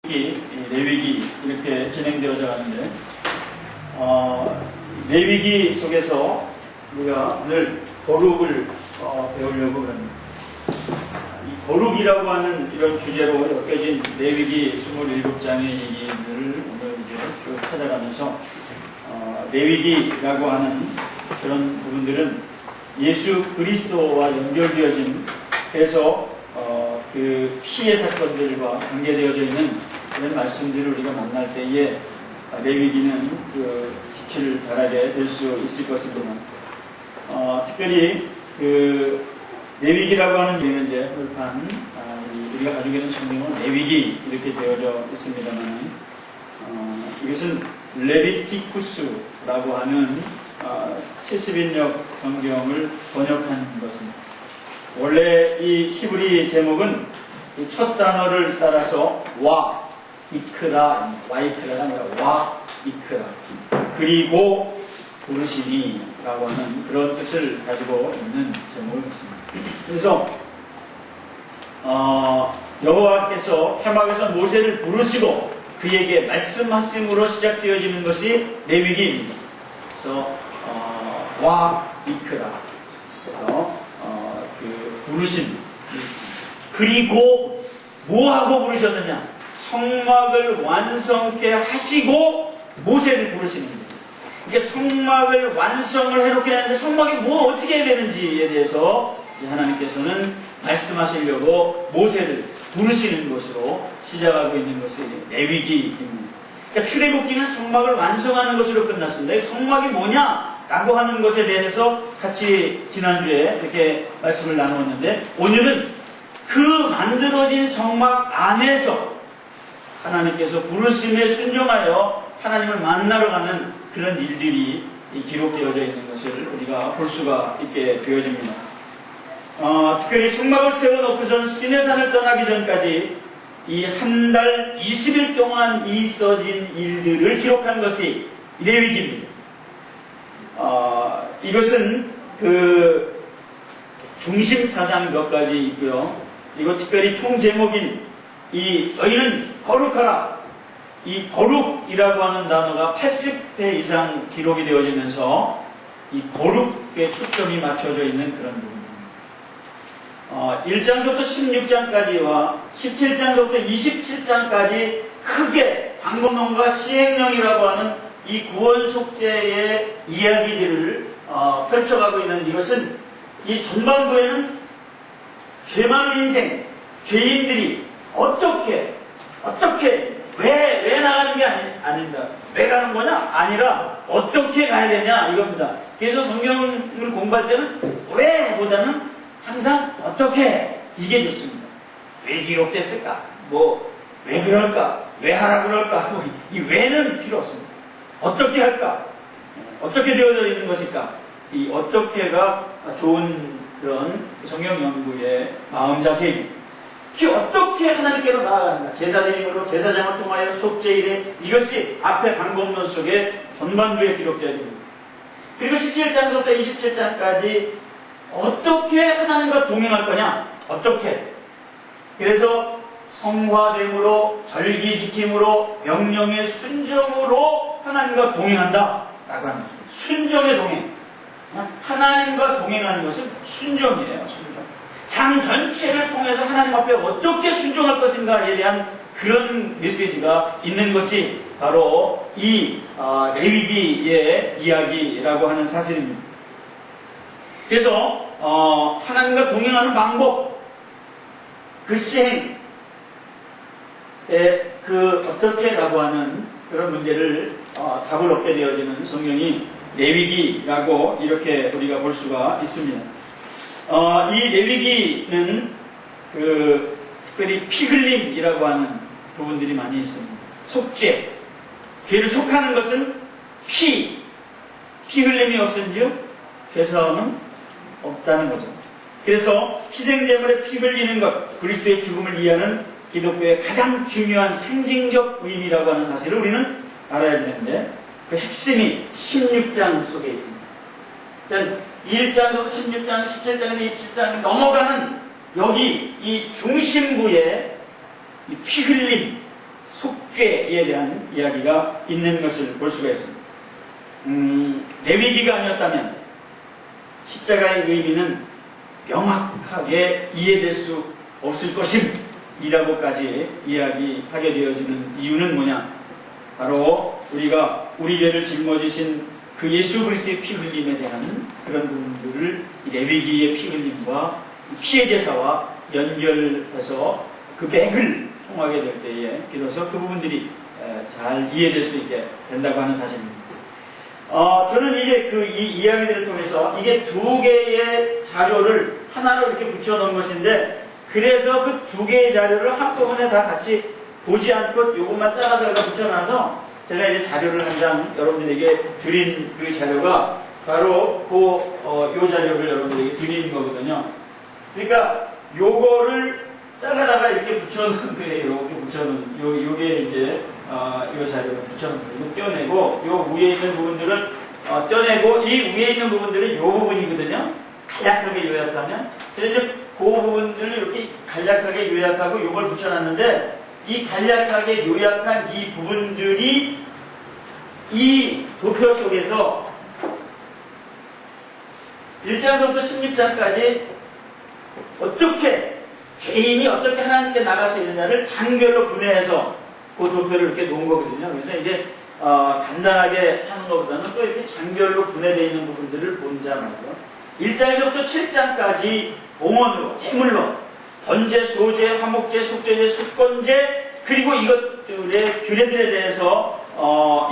레위기 이렇게 진행되어져 가는데 레위기 속에서 우리가 오늘 거룩을 배우려고 합니다. 이 거룩이라고 하는 이런 주제로 엮여진 레위기 27장의 얘기들을 오늘 이제 쭉 찾아가면서 레위기라고 하는 그런 부분들은 예수 그리스도와 연결되어진, 그래서 그 피해 사건들과 관계되어져 있는 그런 말씀들을 우리가 만날 때에 레위기는 그 빛을 발하게 될 수 있을 것입니다. 특별히 그 레위기라고 하는 이제 홀판 우리가 가지고 있는 성경은 레위기 이렇게 되어져 있습니다만 이것은 레비티쿠스라고 하는 70인역 성경을 번역한 것입니다. 원래 이 히브리 제목은 첫 단어를 따라서 와 이크라, 와이크라가 아니라 와 이크라, 그리고 부르시니 라고 하는 그런 뜻을 가지고 있는 제목을 갖습니다. 그래서 여호와께서 회막에서 모세를 부르시고 그에게 말씀하심으로 시작되어지는 것이 레위기입니다. 그래서 와 이크라, 그래서 그 부르심, 그리고 뭐하고 부르셨느냐, 성막을 완성케 하시고 모세를 부르시는 겁니다. 이게 성막을 완성을 해놓게 하는데 성막이 뭐 어떻게 해야 되는지에 대해서 하나님께서는 말씀하시려고 모세를 부르시는 것으로 시작하고 있는 것이 레위기입니다. 그러니까 출애굽기는 성막을 완성하는 것으로 끝났습니다. 성막이 뭐냐라고 하는 것에 대해서 같이 지난주에 이렇게 말씀을 나누었는데, 오늘은 그 만들어진 성막 안에서 하나님께서 부르심에 순종하여 하나님을 만나러 가는 그런 일들이 기록되어져 있는 것을 우리가 볼 수가 있게 되어집니다. 특별히 성막을 세워놓고선 시내산을 떠나기 전까지 이 한 달 20일 동안 있어진 일들을 기록한 것이 레위기입니다. 이것은 그 중심 사상 몇 가지 있고요. 그리고 특별히 총 제목인 이 너희는 거룩하라, 이 거룩이라고 하는 단어가 80회 이상 기록이 되어지면서 이 거룩에 초점이 맞춰져 있는 그런 부분입니다. 1장서부터 16장까지와 17장서부터 27장까지 크게 방법론과 시행령이라고 하는 이 구원 속죄의 이야기들을 펼쳐가고 있는 이것은, 이 전반부에는 죄 많은 인생, 죄인들이 어떻게 왜 나가는 게 아닙니다. 왜 가는 거냐? 아니라 어떻게 가야 되냐 이겁니다. 그래서 성경을 공부할 때는 왜보다는 항상 어떻게, 이게 좋습니다. 왜 기록됐을까? 왜 그럴까? 왜 하라 그럴까? 이 왜는 필요 없습니다. 어떻게 할까? 어떻게 되어져 있는 것일까? 이 어떻게가 좋은 그런 성경 연구의 마음 자세입니다. 어떻게 하나님께로 나아가는가? 제사드림으로, 제사장을 통하여 속죄일에, 이것이 앞에 방법론 속에 전반부에 기록되어야 됩니다. 그리고 17장부터 27장까지 어떻게 하나님과 동행할 거냐? 어떻게? 그래서 성화됨으로, 절기 지킴으로, 명령의 순종으로 하나님과 동행한다 라고 합니다. 순종의 동행. 하나님과 동행하는 것은 순종이에요. 순종. 삶 전체를 통해서 하나님 앞에 어떻게 순종할 것인가에 대한 그런 메시지가 있는 것이 바로 이 레위기의 이야기라고 하는 사실입니다. 그래서 하나님과 동행하는 방법, 그 시행의 그 어떻게라고 하는 그런 문제를 답을 얻게 되어지는 성경이 레위기라고 이렇게 우리가 볼 수가 있습니다. 이 레위기는 특별히 피 흘림이라고 하는 부분들이 많이 있습니다. 속죄, 죄를 속하는 것은 피 흘림이 없은지요? 죄사함은 없다는 거죠. 그래서 희생제물에 피 흘리는 것, 그리스도의 죽음을 이해하는 기독교의 가장 중요한 상징적 의미라고 하는 사실을 우리는 알아야 되는데, 그 핵심이 16장 속에 있습니다. 1장부터 16장, 17장에서 27장 넘어가는 여기 이 중심부에 이 피 흘림, 속죄에 대한 이야기가 있는 것을 볼 수가 있습니다. 레위기가 아니었다면 십자가의 의미는 명확하게 이해될 수 없을 것임이라고까지 이야기하게 되어지는 이유는 뭐냐? 바로 우리가 우리 죄를 짊어지신 그 예수 그리스도의 피 흘림에 대한 그런 부분들을 레위기의 피 흘림과 피의 제사와 연결해서 그 맥을 통하게 될 때에 비로소 그 부분들이 잘 이해될 수 있게 된다고 하는 사실입니다. 저는 이제 이 이야기들을 통해서 이게 두 개의 자료를 하나로 이렇게 붙여놓은 것인데, 그래서 그 두 개의 자료를 한꺼번에 다 같이 보지 않고 요것만 잘라서 여기다 붙여놔서 제가 이제 자료를 한 장 여러분들에게 드린 그 자료가 바로 요 자료를 여러분들에게 드린 거거든요. 그러니까 요거를 잘라다가 이렇게 붙여놓은 거예요. 이렇게 붙여놓은, 요게 이제, 요 자료를 붙여놓은 거예요. 떼어내고, 요 위에 있는 부분들은, 떼어내고, 이 위에 있는 부분들은 요 부분이거든요. 간략하게 요약하면. 그래서 이제 그 부분들을 이렇게 간략하게 요약하고 요걸 붙여놨는데, 이 간략하게 요약한 이 부분들이 이 도표 속에서 1장부터 16장까지 어떻게 죄인이 어떻게 하나님께 나갈 수 있느냐를 장별로 분해해서 그 도표를 이렇게 놓은 거거든요. 그래서 이제 간단하게 하는 것보다는 또 이렇게 장별로 분해되어 있는 부분들을 본자 말이죠. 1장부터 7장까지 봉헌으로, 제물로, 번제, 소제, 화목제, 속죄제, 속건제, 그리고 이것들의 규례들에 대해서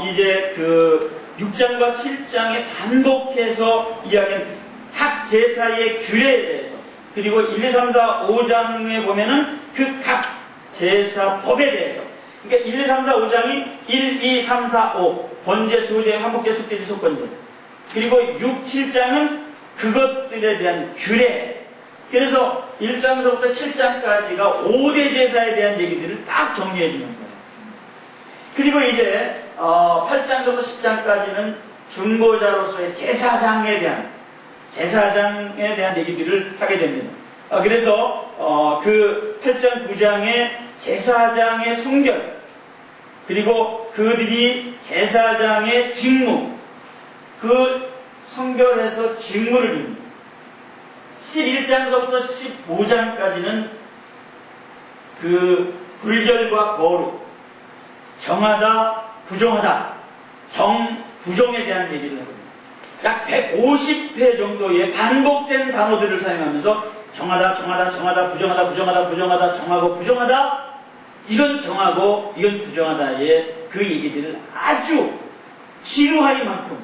이제 그 6장과 7장에 반복해서 이야기한 각 제사의 규례에 대해서, 그리고 1, 2, 3, 4, 5장에 보면은 그 각 제사 법에 대해서, 그러니까 1, 2, 3, 4, 5장이 1, 2, 3, 4, 5 번제, 소제, 화목제, 속죄제, 속건제, 그리고 6, 7장은 그것들에 대한 규례. 그래서 1장서부터 7장까지가 5대 제사에 대한 얘기들을 딱 정리해 주는 거예요. 그리고 이제 8장서부터 10장까지는 중보자로서의 제사장에 대한 얘기들을 하게 됩니다. 그래서 그 8장 9장의 제사장의 성결, 그리고 그들이 제사장의 직무, 그 성결해서 직무를 줍니다. 11장서부터 15장까지는 그 불결과 거룩, 정하다, 부정하다, 부정에 대한 얘기를 하거든요. 약 150회 정도의 반복된 단어들을 사용하면서 정하다, 부정하다, 정하고 부정하다, 이건 정하고 이건 부정하다의 그 얘기들을 아주 지루하리만큼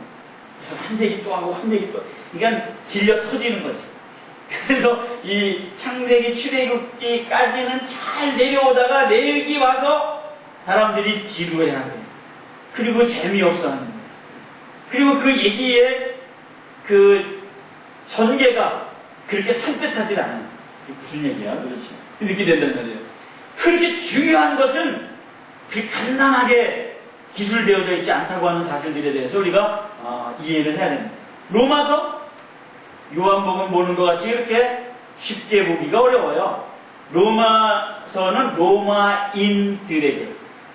무슨 한 얘기 또 하고 한 얘기 또, 그러니까 질려 터지는 거지. 그래서 이 창세기 출애굽기까지는 잘 내려오다가 내일기 와서 사람들이 지루해하고, 그리고 재미없어 하는 거예요. 그리고 그 얘기의 그 전개가 그렇게 산뜻하지 않아요. 무슨 얘기야 도대체? 이렇게 된단 말이에요. 그렇게 중요한 것은 그렇게 간단하게 기술되어져 있지 않다고 하는 사실들에 대해서 우리가 이해를 해야 됩니다. 로마서, 요한복음 보는 것 같이 이렇게 쉽게 보기가 어려워요. 로마서는 로마인들에게,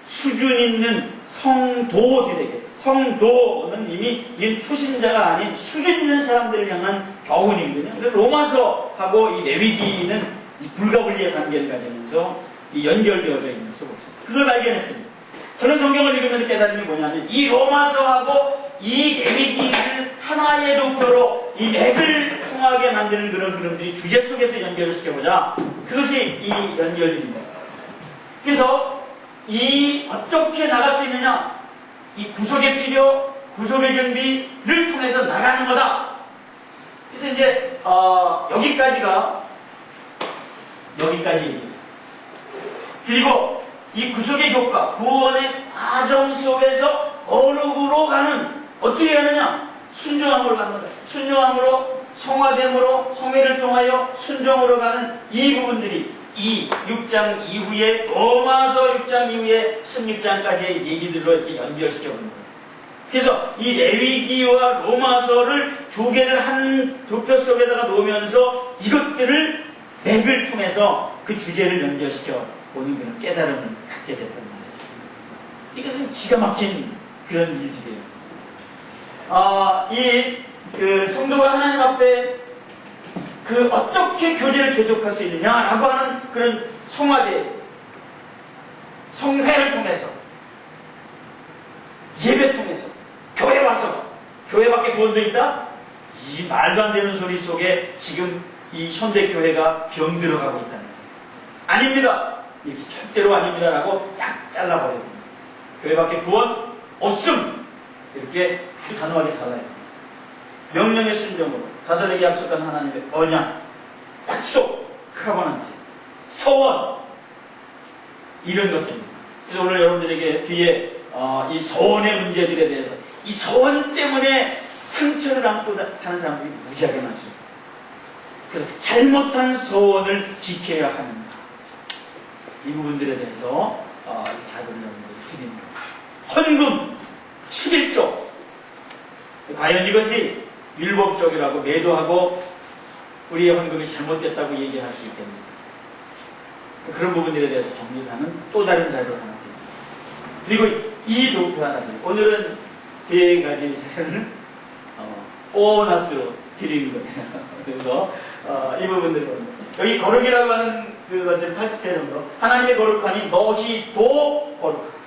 수준 있는 성도들에게, 성도는 이미 초신자가 아닌 수준 있는 사람들을 향한 교훈이거든요. 그래서 로마서하고 이 레위기는 이 불가분리의 관계를 가지면서 이 연결되어져 있는 것을 보습니다. 그걸 발견했습니다. 저는 성경을 읽으면서 깨달은 게 뭐냐면, 이 로마서하고 이 레위기를 하나의 도표로 이 맥을 통하게 만드는 그런 그림들이 주제 속에서 연결을 시켜보자. 그것이 이 연결입니다. 그래서 어떻게 나갈 수 있느냐? 이 구속의 필요, 구속의 준비를 통해서 나가는 거다. 그래서 이제 여기까지. 그리고 이 구속의 효과, 구원의 과정 속에서 거룩으로 가는, 어떻게 가느냐? 순종함으로 가는 거다. 순종함으로, 성화됨으로, 성회를 통하여 순종으로 가는 이 부분들이 이 6장 이후에, 로마서 6장 이후에 16장까지의 얘기들로 이렇게 연결시켜보는 거예요. 그래서 이 레위기와 로마서를 두 개를 한 도표 속에다가 놓으면서 이것들을 맥을 통해서 그 주제를 연결시켜 보는 그런 깨달음을 갖게 됐단 말이죠. 이것은 기가 막힌 그런 일들이에요. 성도가 하나님 앞에 어떻게 교제를 계속할 수 있느냐라고 하는 그런 성화대, 성회를 통해서, 예배 통해서, 교회 와서, 교회밖에 구원도 있다? 이 말도 안 되는 소리 속에 지금 이 현대교회가 병들어가고 있다는 거예요. 아닙니다. 이렇게 절대로 아닙니다라고 딱 잘라버려요. 교회밖에 구원 없음. 이렇게 아주 단호하게 잘라요. 명령의 순종으로 자손에게 약속한 하나님의 언약, 약속, 커버넌트, 서원, 이런 것들입니다. 그래서 오늘 여러분들에게 뒤에 이 서원의 문제들에 대해서, 이 서원 때문에 상처를 안고 사는 사람들이 무지하게 많습니다. 그래서 잘못한 서원을 지켜야 하는가, 이 부분들에 대해서 자료를 여러분들이 드립니다. 헌금 11조, 과연 이것이 율법적이라고 매도하고 우리의 헌금이 잘못됐다고 얘기할 수 있겠는가? 그런 부분들에 대해서 정리하는 또 다른 자료를 하나 드립니다. 그리고 이 노트 하나 드립니다. 오늘은 세 가지 자료를 보너스로 드리는 거예요. 그래서 이 부분들을 여기 거룩이라고 하는 그것을 80회 정도, 하나님의 거룩하니 너희도 거룩하다.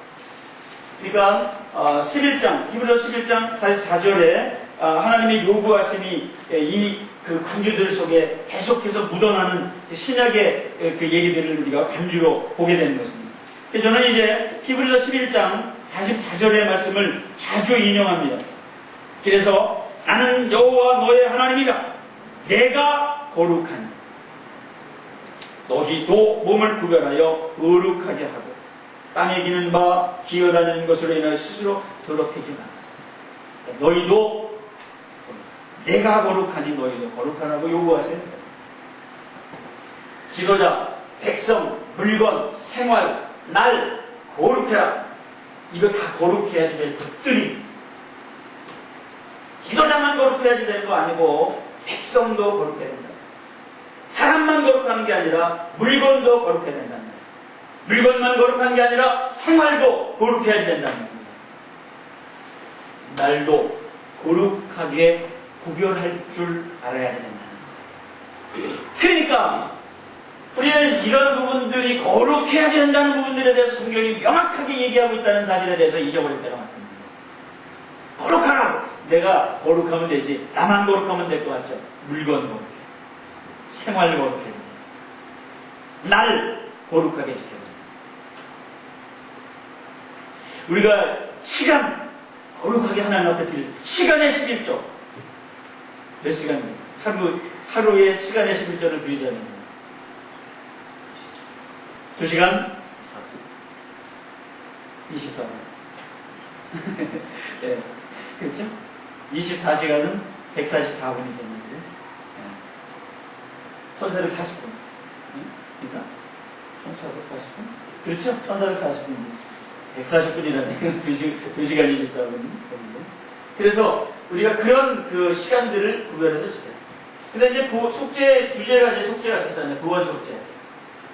그러니까 11장, 히브리서 11장 44절에 하나님의 요구하심이 그 간주들 속에 계속해서 묻어나는 신약의 그 얘기들을 우리가 간주로 보게 되는 것입니다. 저는 이제 히브리서 11장 44절의 말씀을 자주 인용합니다. 그래서 나는 여호와 너의 하나님이라, 내가 거룩하니 너희도 몸을 구별하여 거룩하게 하고 땅에 기는 바 기어다니는 것으로 인하여 스스로 더럽히지 말라. 너희도 내가 거룩하니 너희도 거룩하라고 요구하세요. 지도자, 백성, 물건, 생활, 날 거룩해라. 이거 다 거룩해야 될 것들이, 지도자만 거룩해야 되는 거 아니고 백성도 거룩해야 된다. 사람만 거룩하는 게 아니라 물건도 거룩해야 된다는 거예요. 물건만 거룩한 게 아니라 생활도 거룩해야 된다는 겁니다. 날도 거룩하게 구별할 줄 알아야 된다는 거예요. 그러니까 우리는 이런 부분들이 거룩해야 된다는 부분들에 대해서 성경이 명확하게 얘기하고 있다는 사실에 대해서 잊어버릴 때가 많습니다. 거룩하라고. 내가 거룩하면 되지. 나만 거룩하면 될 것 같죠? 물건 거룩해. 생활 거룩해. 날 거룩하게 지켜야 돼. 우리가 시간 거룩하게 하나님 앞에 드릴 때, 시간의 11조. 몇 시간입니까? 하루에 시간의 11조를 드리자면 2시간 24분. 네. 그렇죠? 24시간은 144분이었는데, 천사를 40분. 그러니까, 1440분? 그렇죠? 1440분. 140분이라는 2시간 24분. 그래서 우리가 그런 그 시간들을 구별해서 지켜요. 근데 이제 숙제, 주제가 이제 숙제가 있었잖아요. 구원 숙제.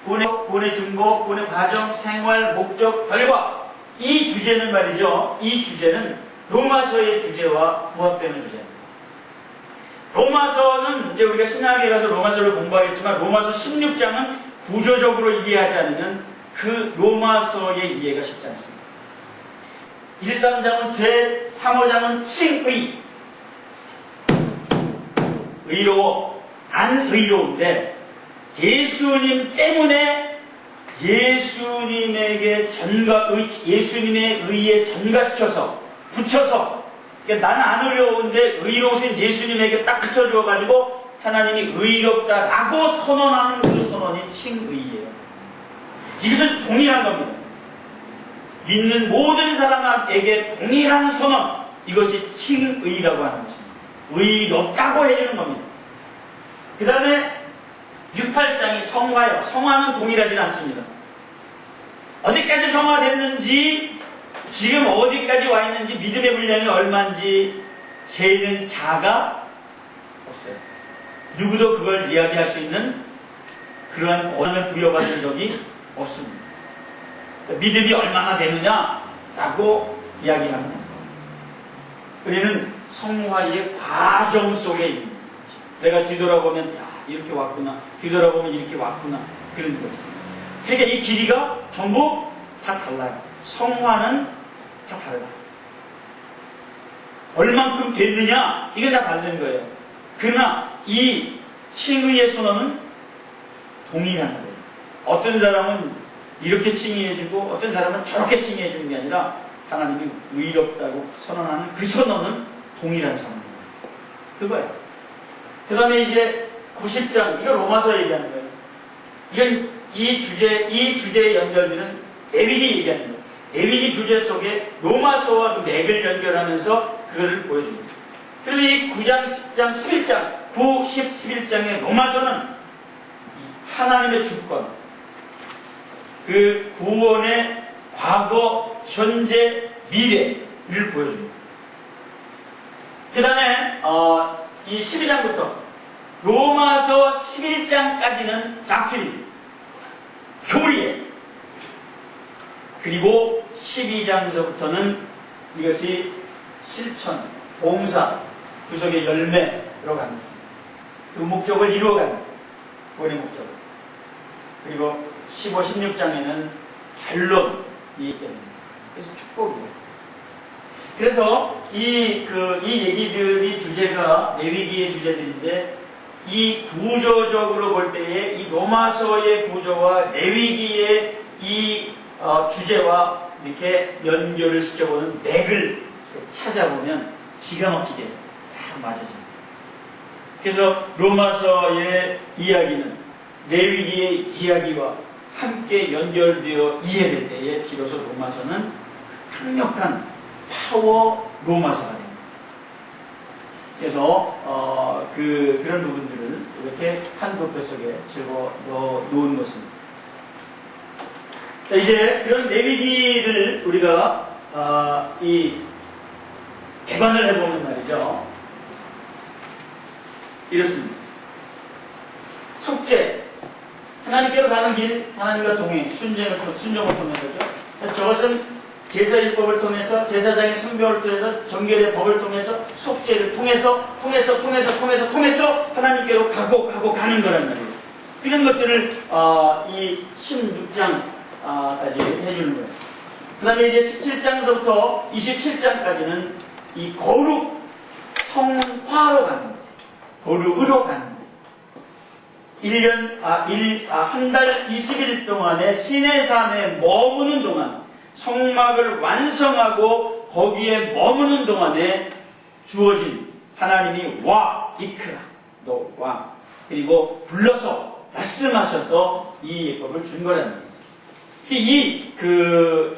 구원의 중보, 구원의 과정, 생활, 목적, 결과. 이 주제는 말이죠. 이 주제는 로마서의 주제와 부합되는 주제입니다. 로마서는 이제 우리가 신학에 가서 로마서를 공부하겠지만 로마서 16장은 구조적으로 이해하지 않으면 그 로마서의 이해가 쉽지 않습니다. 1, 3장은 죄, 3, 5장은 칭의. 의로워, 안 의로운데 예수님 때문에 예수님에게 예수님의 의에 전가시켜서 붙여서, 그러니까 나는 안 의로운데 의로우신 예수님에게 딱 붙여주어가지고 하나님이 의롭다라고 선언하는 그 선언이 칭의예요. 이것은 동일한 겁니다. 믿는 모든 사람에게 동일한 선언, 이것이 칭의라고 하는 것입니다. 의롭다고 해주는 겁니다. 그 다음에 6, 8장이 성화요. 성화는 동일하지 않습니다. 어디까지 성화됐는지, 지금 어디까지 와 있는지, 믿음의 분량이 얼마인지 재는 자가 없어요. 누구도 그걸 이야기할 수 있는 그러한 권한을 부여받은 적이 없습니다. 믿음이 얼마나 되느냐, 라고 이야기합니다. 우리는 성화의 과정 속에 있는 거죠. 내가 뒤돌아보면 야, 이렇게 왔구나, 뒤돌아보면 이렇게 왔구나, 그런 거죠. 그러니까 이 길이가 전부 다 달라요. 성화는 다 다르다. 얼만큼 됐느냐, 이게 다 다른 거예요. 그러나 이 칭의의 선언은 동일한 거예요. 어떤 사람은 이렇게 칭의해주고 어떤 사람은 저렇게 칭의해주는 게 아니라 하나님이 의롭다고 선언하는 그 선언은 동일한 선언입니다. 그거예요. 그 다음에 이제 90장, 이거 로마서 얘기하는 거예요. 이건 이 주제에 연결되는 레위기 얘기하는 거예요. 레위기 주제 속에 로마서와 그 맥을 연결하면서 그거를 보여줍니다. 그리고 이 9장, 10장, 11장, 9, 10, 11장의 로마서는 하나님의 주권, 그 구원의 과거, 현재, 미래를 보여줍니다. 그 다음에 이 12장부터 로마서 11장까지는 닥트린, 교리에, 그리고 12장에서부터는 이것이 실천, 봉사, 구속의 열매로 가는 것입니다. 그 목적을 이루어가는 구원의 목적. 그리고 15, 16장에는 결론이 있겠습니다. 그래서 축복이에요. 그래서 이 얘기들이 주제가 레위기의 주제들인데, 이 구조적으로 볼 때에 이 로마서의 구조와 레위기의 이 주제와 이렇게 연결을 시켜보는 맥을 찾아보면 기가 막히게 다 맞아집니다. 그래서 로마서의 이야기는 레위기의 이야기와 함께 연결되어 이해될 때에 비로소 로마서는 강력한 파워 로마서가 됩니다. 그래서 그런 부분들을 이렇게 한 도표 속에 집어 놓은 것입니다. 이제 그런 레위기를 우리가 이 개관을 해보는 말이죠. 이렇습니다. 속죄, 하나님께로 가는 길, 하나님과 동행, 순종을 통한 거죠. 저것은 제사율법을 통해서, 제사장의 순교를 통해서, 정결의 법을 통해서, 속죄를 통해서 하나님께로 가고 가는 거란 말이에요. 이런 것들을 이 16장까지 해주는 거예요. 그 다음에 이제 17장서부터 27장까지는 이 거룩 성화로 가는 거예요. 거룩으로 가는 거예요. 한 달 20일 동안에 시내산에 머무는 동안, 성막을 완성하고 거기에 머무는 동안에 주어진 하나님이 와, 이크라, 너 와, 그리고 불러서 말씀하셔서 이 예법을 준 거라는 거예요.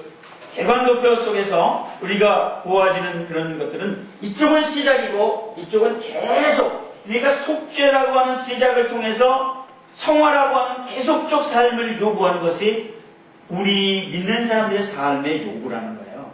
개관도표 속에서 우리가 보아지는 그런 것들은 이쪽은 시작이고 이쪽은 계속, 그러니까 속죄라고 하는 시작을 통해서 성화라고 하는 계속적 삶을 요구하는 것이 우리 믿는 사람들의 삶의 요구라는 거예요.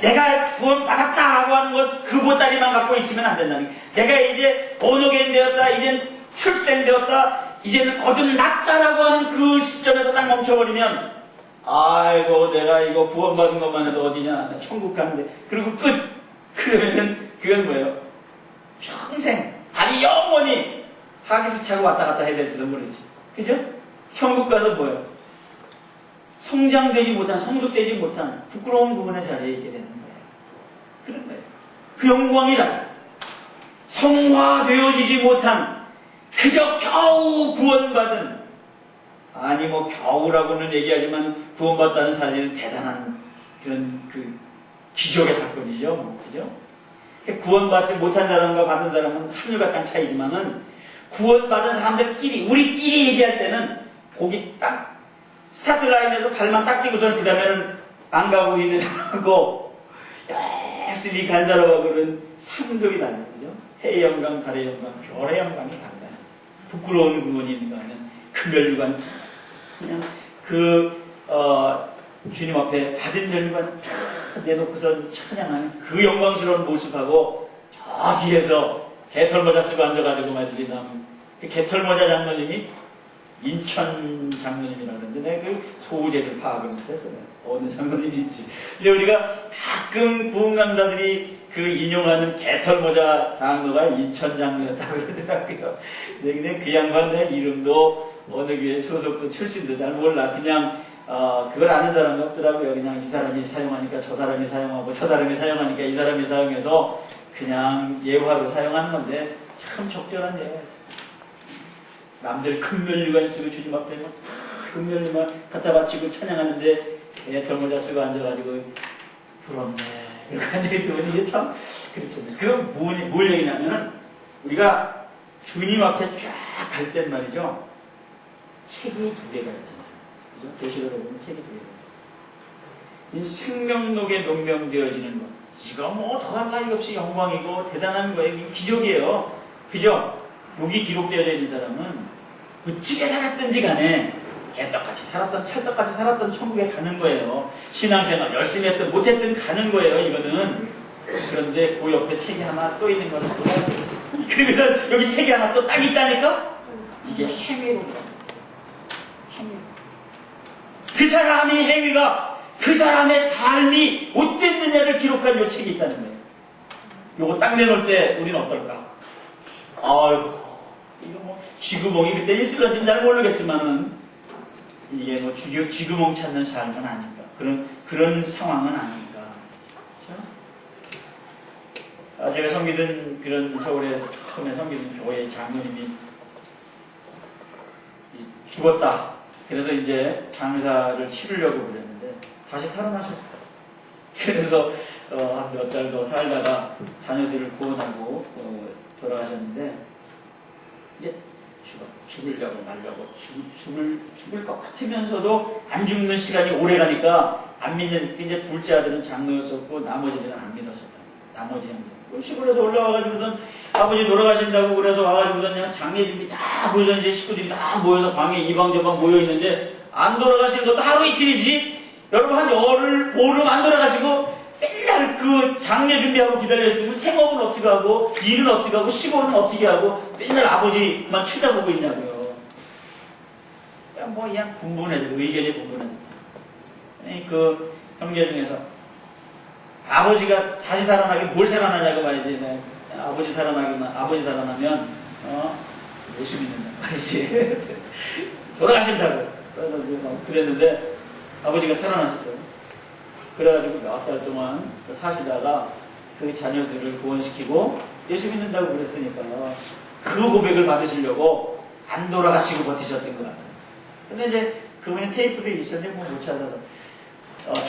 내가 구원받았다라고 하는 것, 그 보따리만 갖고 있으면 안 된다는 거예요. 내가 이제 본어게인 되었다, 이젠 출생되었다, 이제는 거듭났다라고 하는 그 시점에서 딱 멈춰버리면, 아이고 내가 이거 구원받은 것만 해도 어디냐, 천국 가는데, 그리고 끝. 그러면은 그건 뭐예요? 평생, 아니 영원히 하기스 차고 왔다 갔다 해야 될지도 모르지. 그죠? 천국 가서 뭐예요? 성장되지 못한, 성숙되지 못한 부끄러운 부분의 자리에 있게 되는 거예요. 그런 거예요. 그 영광이라 성화되어지지 못한, 그저 겨우 구원받은, 아니 뭐 겨우라고는 얘기하지만 구원받다는 사실은 대단한 그런 그 기적의 사건이죠. 그죠? 구원받지 못한 사람과 받은 사람은 하늘과 땅 차이지만은, 구원받은 사람들끼리, 우리끼리 얘기할 때는 거기 딱 스타트 라인에서 발만 딱 띄고서는 그 다음에는 안 가고 있는 사람하고 열심히 간 사람하고는 상급이 다른 거죠. 해의 영광, 달의 영광, 별의 영광이 달라요. 부끄러운 구원이 있는 거 하면 그 멸류관 그냥 주님 앞에 받은 멸류관 내놓고서 찬양하는 그 영광스러운 모습하고, 저 뒤에서 개털모자 쓰고 앉아가지고 말이지, 그 개털모자 장로님이 인천 장로님이라고 그러는데 내가 그 소재를 파악을 못했어요. 어느 장로님인지. 근데 우리가 가끔 부흥 강사들이 그 인용하는 개털모자 장로가 인천 장로였다고 그러더라고요. 근데 그 양반의 이름도 어느 교회 소속도 출신도 잘 몰라. 그냥 그걸 아는 사람이 없더라고요. 그냥 이 사람이 사용하니까 저 사람이 사용하고 저 사람이 사용하니까 이 사람이 사용해서 그냥 예화로 사용하는 건데 참 적절한 예화가 있어요. 남들 금면류관 쓰고 주님 앞에 막 금면류만 갖다 바치고 찬양하는데 개털모자 쓰고 앉아가지고 부럽네 이렇게 앉아있으면 이게 참 그렇잖아요. 그건 뭘 얘기냐면은 우리가 주님 앞에 쫙 갈 땐 말이죠. 책이 2개가 있잖아요. 그죠? 도시로 보면 책이 2개가 이 생명록에 명명되어지는 것. 이거 뭐 더할 나위 없이 영광이고 대단한 거예요. 이게 기적이에요. 그죠? 여기 기록되어 있는 사람은 어떻게 살았든지 간에 개떡같이 살았던 찰떡같이 살았던 천국에 가는 거예요. 신앙생활 열심히 했든 못했든 가는 거예요. 이거는. 그런데 그 옆에 책이 하나 또 있는 거는 또 다르지. 그래서 여기 책이 하나 또 딱 있다니까? 이게 행위로. 그 사람의 행위가 그 사람의 삶이 어땠느냐를 기록한 요 책이 있다는 거예요. 요거 딱 내놓을 때 우리는 어떨까? 아이고 이거 뭐 쥐구멍이 그때 있을런지는 잘 모르겠지만은 이게 뭐 쥐구멍 찾는 삶은 아닐까. 그런 상황은 아닐까. 그렇죠? 제가 섬기던 그런 서울에서 처음에 섬기던 교회 장로님이 죽었다. 그래서 이제 장사를 치르려고 그랬는데 다시 살아나셨어요. 그래서 한 몇 달 더 살다가 자녀들을 구원하고 돌아가셨는데 이제 죽으려고 말려고 죽을 것 같으면서도 안 죽는 시간이 오래 가니까 안 믿는 이제 둘째 아들은 장로였었고 나머지들은 안 믿었었다. 나머지는 시골에서 올라와가지고선 아버지 돌아가신다고 그래서 와가지고선 그냥 장례 준비 다 모여서 이제 식구들이 다 모여서 방에 이방저방 모여 있는데 안 돌아가시는 것도 하루 이틀이지. 여러분 한 열흘 보름 안 돌아가시고 맨날 그 장례 준비하고 기다렸으면 생업은 어떻게 하고 일은 어떻게 하고 시골은 어떻게 하고 맨날 아버지만 쳐다보고 있냐고요. 그냥 분분해져. 의견이 분분해져. 그 형제 중에서 아버지가 다시 살아나긴 뭘 살아나냐고 말이지. 아버지 살아나면 예수 믿는다 말이지. 돌아가신다고. 그래서 그랬는데 아버지가 살아나셨어요. 그래가지고 몇 달 동안 사시다가 그 자녀들을 구원시키고 예수 믿는다고 그랬으니까요. 그 고백을 받으시려고 안 돌아가시고 버티셨던 것 같아요. 근데 이제 그분이 테이프도 있었는데 못 찾아서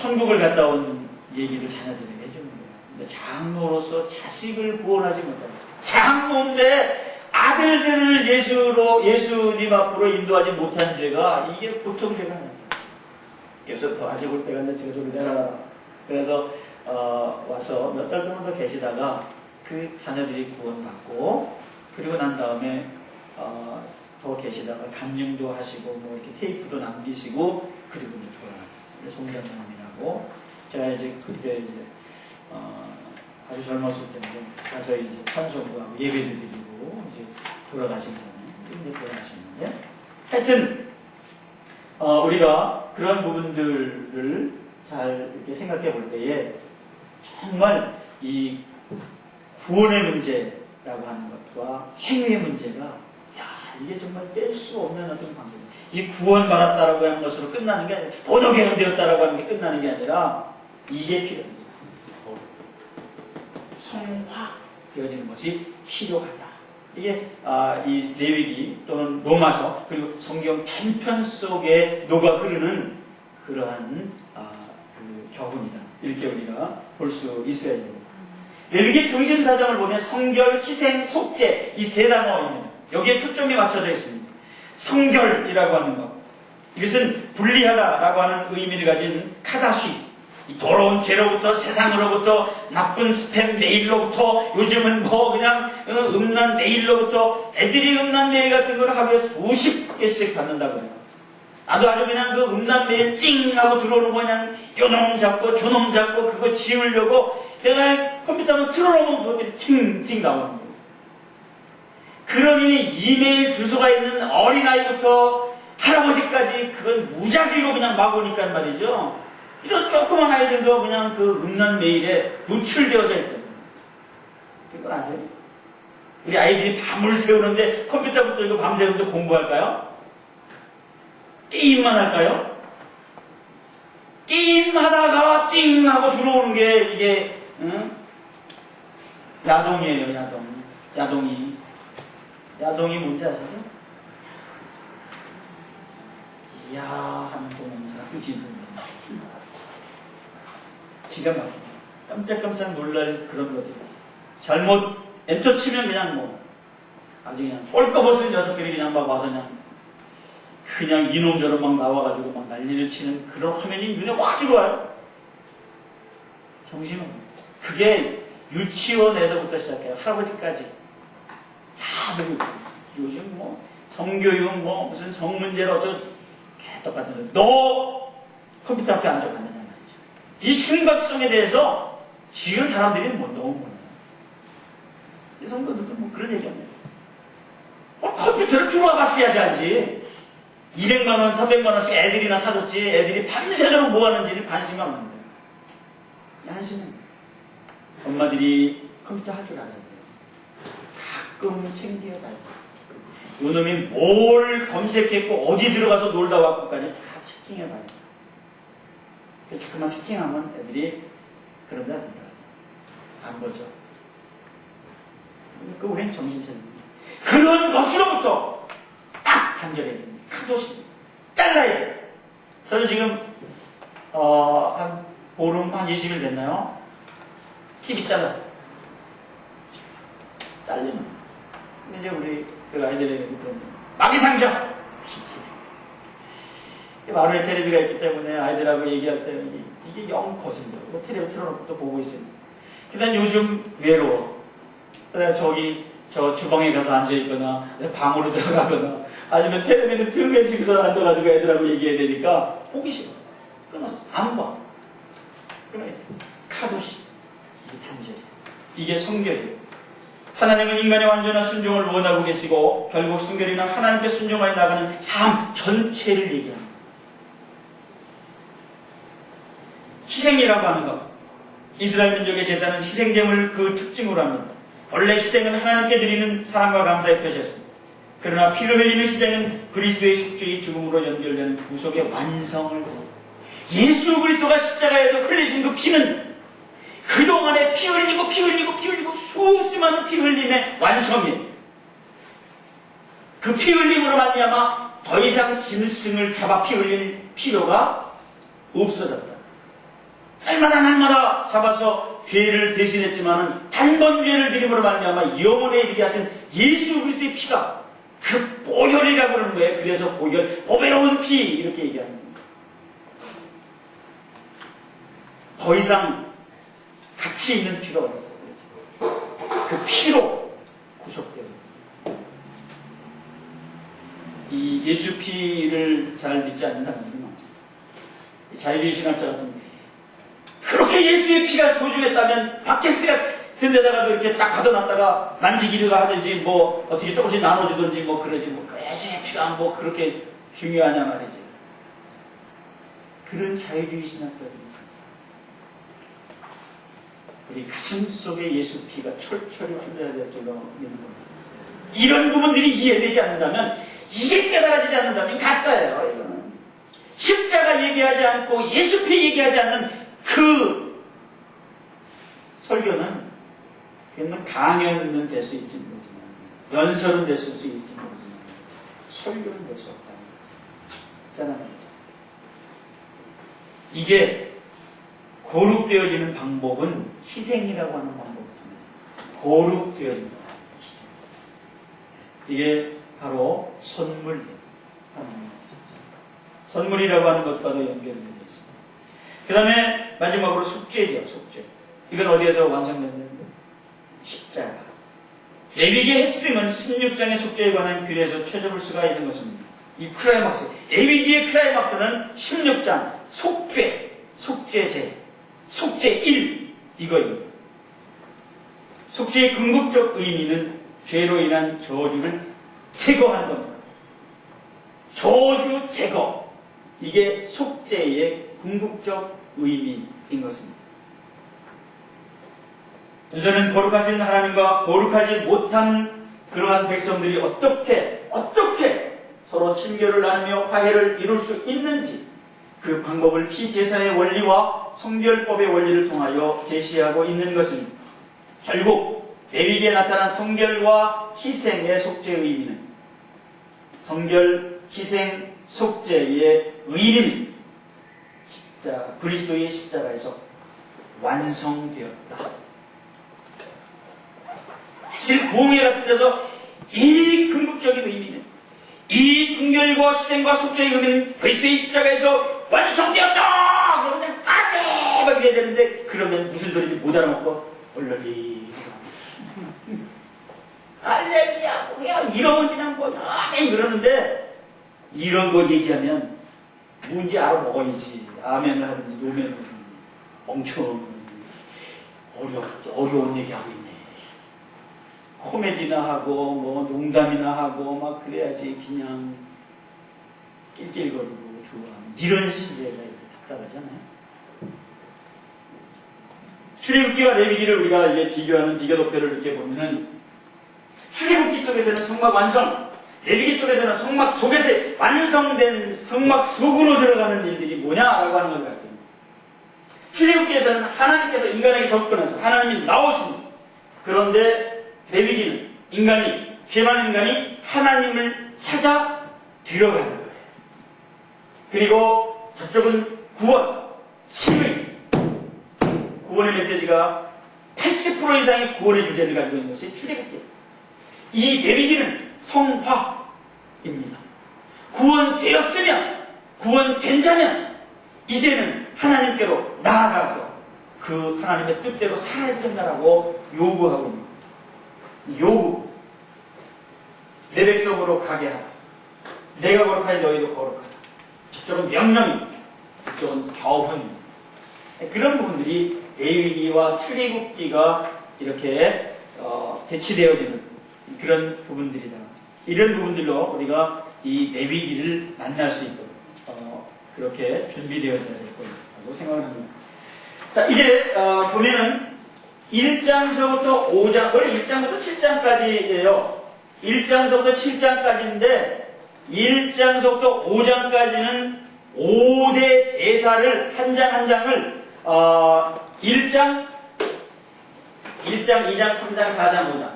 천국을 갔다 온 얘기를 자녀들에게 해주는 거예요. 근데 장로로서 자식을 구원하지 못하고 장로인데 아들들을 예수님 앞으로 인도하지 못한 죄가 이게 보통 죄가 아니에요. 그래서 더 아직 올 때가 내 지가 좀 내라. 그래서 와서 몇 달 동안 더 계시다가 그 자녀들이 구원받고 그리고 난 다음에 더 계시다가 간증도 하시고 뭐 이렇게 테이프도 남기시고 그리고 이제 돌아가셨어요. 송장님이라고 제가 이제 그때 이제 아주 젊었을 때 가서 이제 찬송도 하고 예배도 드리고 이제 돌아가신 분이 이제 돌아가셨는데 하여튼 우리가 그런 부분들을 잘 이렇게 생각해 볼 때에 정말 이 구원의 문제라고 하는 것과 행위의 문제가 이게 정말 뗄 수 없는 어떤 관계. 이 구원받았다라고 하는 것으로 끝나는 게 아니라 번역개혁되었다라고 하는 게 끝나는 게 아니라 이게 필요합니다. 성화되어지는 것이 필요하다. 이게 이 레위기 또는 로마서 그리고 성경 전편 속에 녹아 흐르는 그러한 그 교훈이다. 이렇게 우리가 볼 수 있어야 됩니다. 레위기 중심 사정을 보면 성결, 희생, 속죄 이 세 단어입니다. 여기에 초점이 맞춰져 있습니다. 성결이라고 하는 것. 이것은 분리하다라고 하는 의미를 가진 카다시. 이 더러운 죄로부터 세상으로부터 나쁜 스팸 메일로부터 요즘은 뭐 그냥 음란 메일로부터 애들이 음란 메일 같은 걸 하루에 수십 개씩 받는다고 해요. 나도 아주 그냥 그 음란 메일 띵 하고 들어오는 거 그냥 요놈 잡고 저놈 잡고 그거 지우려고 내가 컴퓨터 한번 틀어놓으면 그것들이 팅팅 나오는 거예요. 그러니 이메일 주소가 있는 어린아이부터 할아버지까지 그건 무작위로 그냥 막 오니까 말이죠. 이런 조그만 아이들도 그냥 그 음란 메일에 노출되어져 있거든요. 이거 아세요? 우리 아이들이 밤을 새우는데 컴퓨터부터 이거 밤새우면서 공부할까요? 게임만 할까요? 게임하다가 띵 하고 들어오는 게 이게 야동이에요. 야동이 뭔지 아시죠? 이야 하는 동영상 기가 막힙니다. 깜짝깜짝 놀랄 그런 것들. 잘못 엔터 치면 그냥 뭐 아주 그냥 뻘꺼벗은 녀석들이 그냥 막 와서 그냥 이놈저놈 막 나와가지고 막 난리를 치는 그런 화면이 눈에 확 들어와요. 정신은 그게 유치원에서부터 시작해요. 할아버지까지 다 배우고 요즘 뭐 성교육 뭐 무슨 성문제로 어쩌고 똑같은 거. 너 컴퓨터 앞에 앉아봤느냐 말이죠. 이 심각성에 대해서 지금 사람들이 뭐 너무 몰라요. 이 성도들도 뭐 그런 얘기 하네요. 컴퓨터를 들어와봤어야지 하지. 200만원, 300만원씩 애들이나 사줬지. 애들이 밤새도록 뭐 하는지는 관심이 없는 거예요. 한심은 엄마들이 컴퓨터 할 줄 알아야 돼요. 가끔 챙겨가야 돼요. 요놈이 뭘 검색했고 어디 들어가서 놀다 왔고까지 다 체킹해봐요. 자꾸만 체킹하면 애들이 그런 데 안 들어가요. 안 보죠. 그러니까 우리는 정신 차립니다. 그런 것으로부터 딱 단절해야 됩니다. 카도시 잘라야 돼요. 저는 지금 한 보름 한 20일 됐나요? TV 잘랐어요. 잘리면. 근데 이제 우리 그 아이들에게 그런 마귀상자! 마루에 텔레비가 있기 때문에 아이들하고 얘기할 때 이게 영 거슬려. 텔레비 틀어놓고 또 보고 있어요. 그다음 요즘 외로워. 저 주방에 가서 앉아있거나 방으로 들어가거나 아니면 텔레비를 등에 지고서 앉아가지고 애들하고 얘기해야 되니까 보기 싫어. 끊었어. 안 봐. 끊어야 돼. 카도시. 이게 단절이야. 이게 성결이에요. 하나님은 인간의 완전한 순종을 원하고 계시고 결국 성결이는 하나님께 순종하여 나가는 삶 전체를 얘기합니다. 희생이라고 하는 것. 이스라엘 민족의 제사는 희생됨을 그 특징으로 합니다. 원래 희생은 하나님께 드리는 사랑과 감사의 표시였습니다. 그러나 피를 흘리는 희생은 그리스도의 속죄의 죽음으로 연결되는 구속의 완성을 예수 그리스도가 십자가에서 흘리신 그 피는 그동안에 피 흘리고 수없이 많은 피 흘림의 완성이에요. 그 피 흘림으로 말미암아 더 이상 짐승을 잡아 피 흘릴 필요가 없어졌다. 날마다 잡아서 죄를 대신했지만은 단번 죄를 드림으로 말미암아 영원에 이르게 하신 예수 그리스도의 피가 그 보혈이라고 그러는 거예요. 그래서 보혈, 보배로운 피 이렇게 얘기하는 거예요. 더 이상 가치 있는 피가 어딨어. 그 피로 구속돼요. 이 예수 피를 잘 믿지 않는 사람들이 많죠. 자유주의 신학자 같은 경우 그렇게 예수의 피가 소중했다면 바켓스 같은 데다가도 이렇게 딱 가둬놨다가 만지기를 하든지 뭐 어떻게 조금씩 나눠주든지 뭐 그러지 뭐 예수의 피가 뭐 그렇게 중요하냐 말이지. 그런 자유주의 신학자들이 있습니다. 우리 가슴 속에 예수 피가 철철이 흘러야 될 줄로 믿는 겁니다. 이런 부분들이 이해되지 않는다면 이게 깨달아지지 않는다면 가짜예요. 이거는 십자가 얘기하지 않고 예수 피 얘기하지 않는 그 설교는 그냥 강연은 될 수 있지 모르지만 연설은 될 수 있지 모르지만 설교는 될 수 없다는 거죠. 있잖아요. 이게 거룩되어지는 방법은 희생이라고 하는 방법을 통해서 거룩되어진다. 희생. 이게 바로 선물이에요. 선물이라고 하는 것과도 연결되어 있습니다. 그 다음에 마지막으로 속죄죠. 속죄. 이건 어디에서 완성됐는데? 십자가. 레위기의 핵심은 16장의 속죄에 관한 규례에서 찾아볼 수가 있는 것입니다. 이 클라이막스. 레위기의 클라이막스는 16장 속죄, 속죄제, 속죄 1 이거예요. 속죄의 궁극적 의미는 죄로 인한 저주를 제거하는 겁니다. 저주 제거, 이게 속죄의 궁극적 의미인 것입니다. 저는 거룩하신 하나님과 거룩하지 못한 그러한 백성들이 어떻게 서로 친교를 나누며 화해를 이룰 수 있는지 그 방법을 피제사의 원리와 성결법의 원리를 통하여 제시하고 있는 것입니다. 결국 레위기에 나타난 성결과 희생의 속죄의 의미는 성결, 희생, 속죄의 의미는 그리스도의 십자가에서 완성되었다. 사실 부흥회 같은 데서 이 궁극적인 의미는 이 성결과 희생과 속죄의 의미는 그리스도의 십자가에서 완성되었다! 그러면 그냥 아멘! 막 이래야 되는데 그러면 무슨 소리인지 못 알아먹고 얼렁이 할렐루야 뭐야 이러면 그냥 뭐 아멘 그러는데 이런 거 얘기하면 뭔지 알아먹어야지. 아멘을 하든지 노멘을 하든지 엄청 어려운 얘기하고 있네. 코미디나 하고 뭐 농담이나 하고 막 그래야지 그냥 낄낄거리고 좋아하는 이런 시대가 이렇게 답답하잖아요. 출애굽기와 레위기를 우리가 이게 비교하는 비교도표를 이렇게 보면은 출애굽기 속에서는 성막 완성, 레위기 속에서는 성막 속에서 완성된 성막 속으로 들어가는 일들이 뭐냐라고 하는 것 같아요. 출애굽기에서는 하나님께서 인간에게 접근하죠. 하나님이 나오십니다. 그런데 레위기는 죄 많은 인간이 하나님을 찾아 들어가는 거예요. 그리고 저쪽은 구원, 칭의, 구원의 메시지가 80% 이상의 구원의 주제를 가지고 있는 것이 출애굽기예요. 이 레위기는 성화입니다. 구원되었으면, 구원된 자면 이제는 하나님께로 나아가서 그 하나님의 뜻대로 살아야 된다라고 요구하고 있습니다. 요구. 내 백성으로 가게 하라. 내가 거룩하니 너희도 거룩하라. 저쪽은 명령입니다. 저쪽은 교훈입니다. 그런 부분들이 레위기와 출애굽기가 이렇게 대치되어지는 그런 부분들이다. 이런 부분들로 우리가 이 레위기를 만날 수 있도록 그렇게 준비되어져야 될 거라고 생각을 합니다. 자, 이제 보면은 1장서부터 5장, 원래 1장부터 7장까지예요. 1장서부터 7장까지인데 1장서부터 5장까지는 5대 제사를 한 장 한 장을 1장, 2장, 3장, 4장, 5장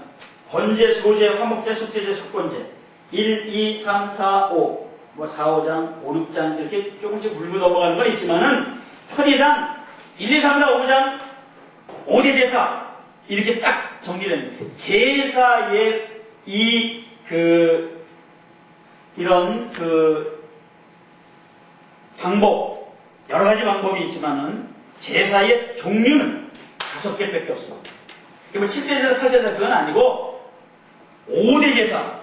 번제, 소제, 화목제, 속죄제, 속건제 1, 2, 3, 4, 5 뭐 4, 5장, 5, 6장 이렇게 조금씩 물고 넘어가는 건 있지만은 편의상 1, 2, 3, 4, 5장 5대 제사 이렇게 딱 정리됩니다. 제사의 이런 방법 여러 가지 방법이 있지만은 제사의 종류는 5개밖에 없습니다. 뭐 7대 제사, 8대 제사 그건 아니고 5대 제사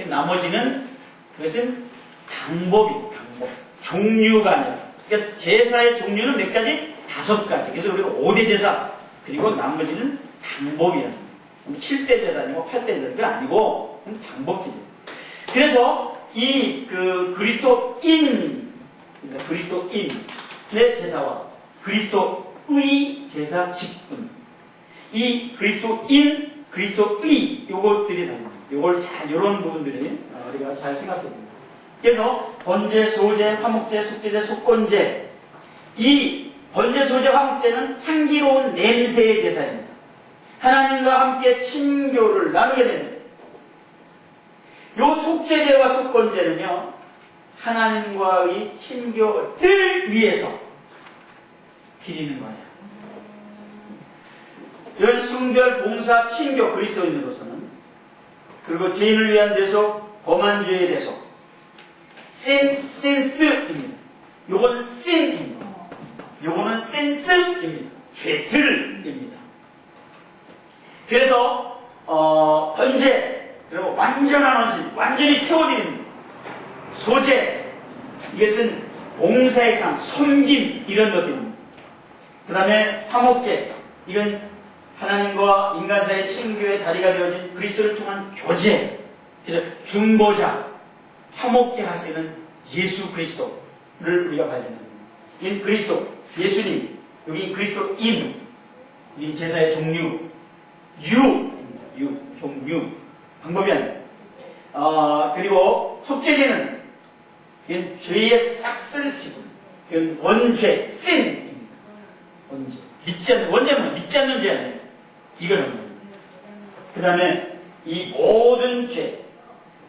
나머지는 그것은 방법 종류가 아니라 그러니까 제사의 종류는 몇 가지? 5가지. 그래서 우리가 5대 제사 그리고 나머지는 방법이라는 거예요. 7대 제사니고 8대 제사가 아니고 방법이에요. 그래서 이 그리스도인의 제사와 그리스도의 제사 직분 이 그리스도의 요것들이 다릅니다. 요런 부분들이 우리가 잘 생각해야 됩니다. 그래서 번제, 소제, 화목제, 속죄제, 속건제 이 번제, 소제, 화목제는 향기로운 냄새의 제사입니다. 하나님과 함께 친교를 나누게 됩니다. 요 속죄제와 속건제는요 하나님과의 친교를 위해서 드리는 거예요. 이런 숭별, 봉사, 친교 그리스도인으로서는 그리고 죄인을 위한 대속, 범한 죄에 대속 센스입니다. 요건 센입니다. 요거는 센스입니다. 죄들입니다. 그래서 번제 그리고 완전한 헌신, 완전히 태워드립니다. 소제 이것은 봉사의 상, 섬김 이런 것들입니다. 그 다음에 화목제 이건 하나님과 인간 사이의 친교의 다리가 되어진 그리스도를 통한 교제 그래서 중보자 화목제 하시는 예수 그리스도를 우리가 봐야 된다. 인 그리스도, 예수님, 여기 그리스도인, 이 제사의 종류, 종류, 방법이 아니에요. 그리고 속죄제는 죄의 싹쓸 지분, 이건 원죄, sin, 원죄. 원죄는 믿지 않는 죄 아니에요. 이거는. 그 다음에 이 모든 죄,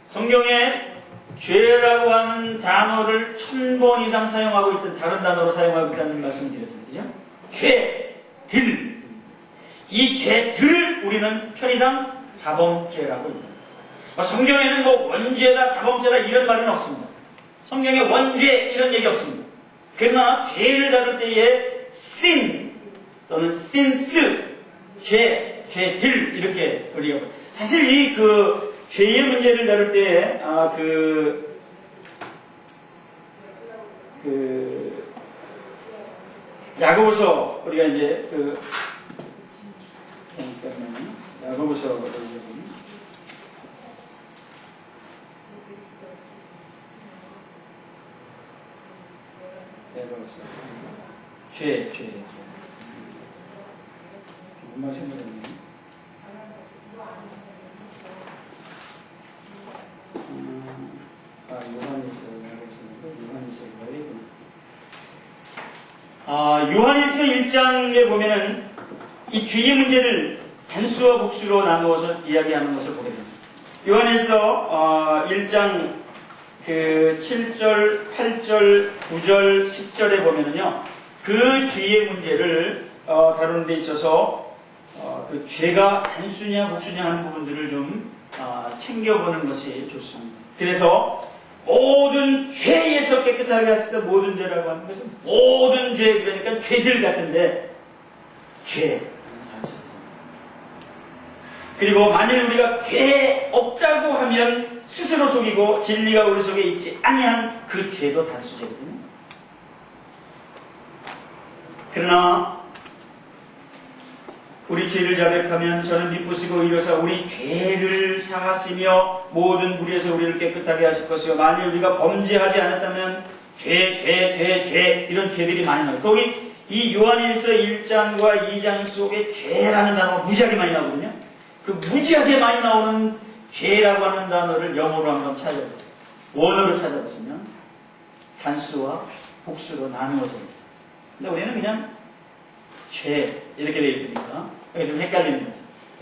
성경에 죄라고 하는 단어를 1000번 이상 사용하고 있던 다른 단어로 사용하고 있다는 말씀을 드렸잖아요. 그죠? 죄들. 이 죄들을 우리는 편의상 자범죄라고 합니다. 성경에는 뭐 원죄다, 자범죄다 이런 말은 없습니다. 성경에 원죄 이런 얘기 없습니다. 그러나 죄를 다룰 때에 sin 또는 sins, 죄들 이렇게 우리가 사실 이 죄의 문제를 다룰 때에 야고보서 우리가 이제 야고보서 죄. 정말 생각했네. 요한일서 1장에 보면은 이 죄의 문제를 단수와 복수로 나누어서 이야기하는 것을 보게 됩니다. 요한일서 1장 7절, 8절, 9절, 10절에 보면은요, 그 죄의 문제를 다루는 데 있어서 그 죄가 단수냐 복수냐 하는 부분들을 좀 챙겨보는 것이 좋습니다. 그래서 모든 죄에서 깨끗하게 했을 때 모든 죄라고 하는 것은 모든 죄, 그러니까 죄들 같은데 죄. 그리고 만일 우리가 죄 없다고 하면 스스로 속이고 진리가 우리 속에 있지 아니한 그 죄도 단수죄거든요. 그러나 우리 죄를 자백하면 저는 미쁘시고 이로써 우리 죄를 사하시며 모든 불의에서 우리를 깨끗하게 하실 것이요 만일 우리가 범죄하지 않았다면 죄 이런 죄들이 많이 나와요. 거기 이 요한일서 1장과 2장 속에 죄라는 단어가 무지하게 많이 나오거든요. 그 무지하게 많이 나오는 죄라고 하는 단어를 영어로 한번 찾아보세요. 원어로 찾아보시면 단수와 복수로 나누어져 있어요. 근데 우리는 그냥 죄 이렇게 되어 있으니까 좀 헷갈리는 거죠.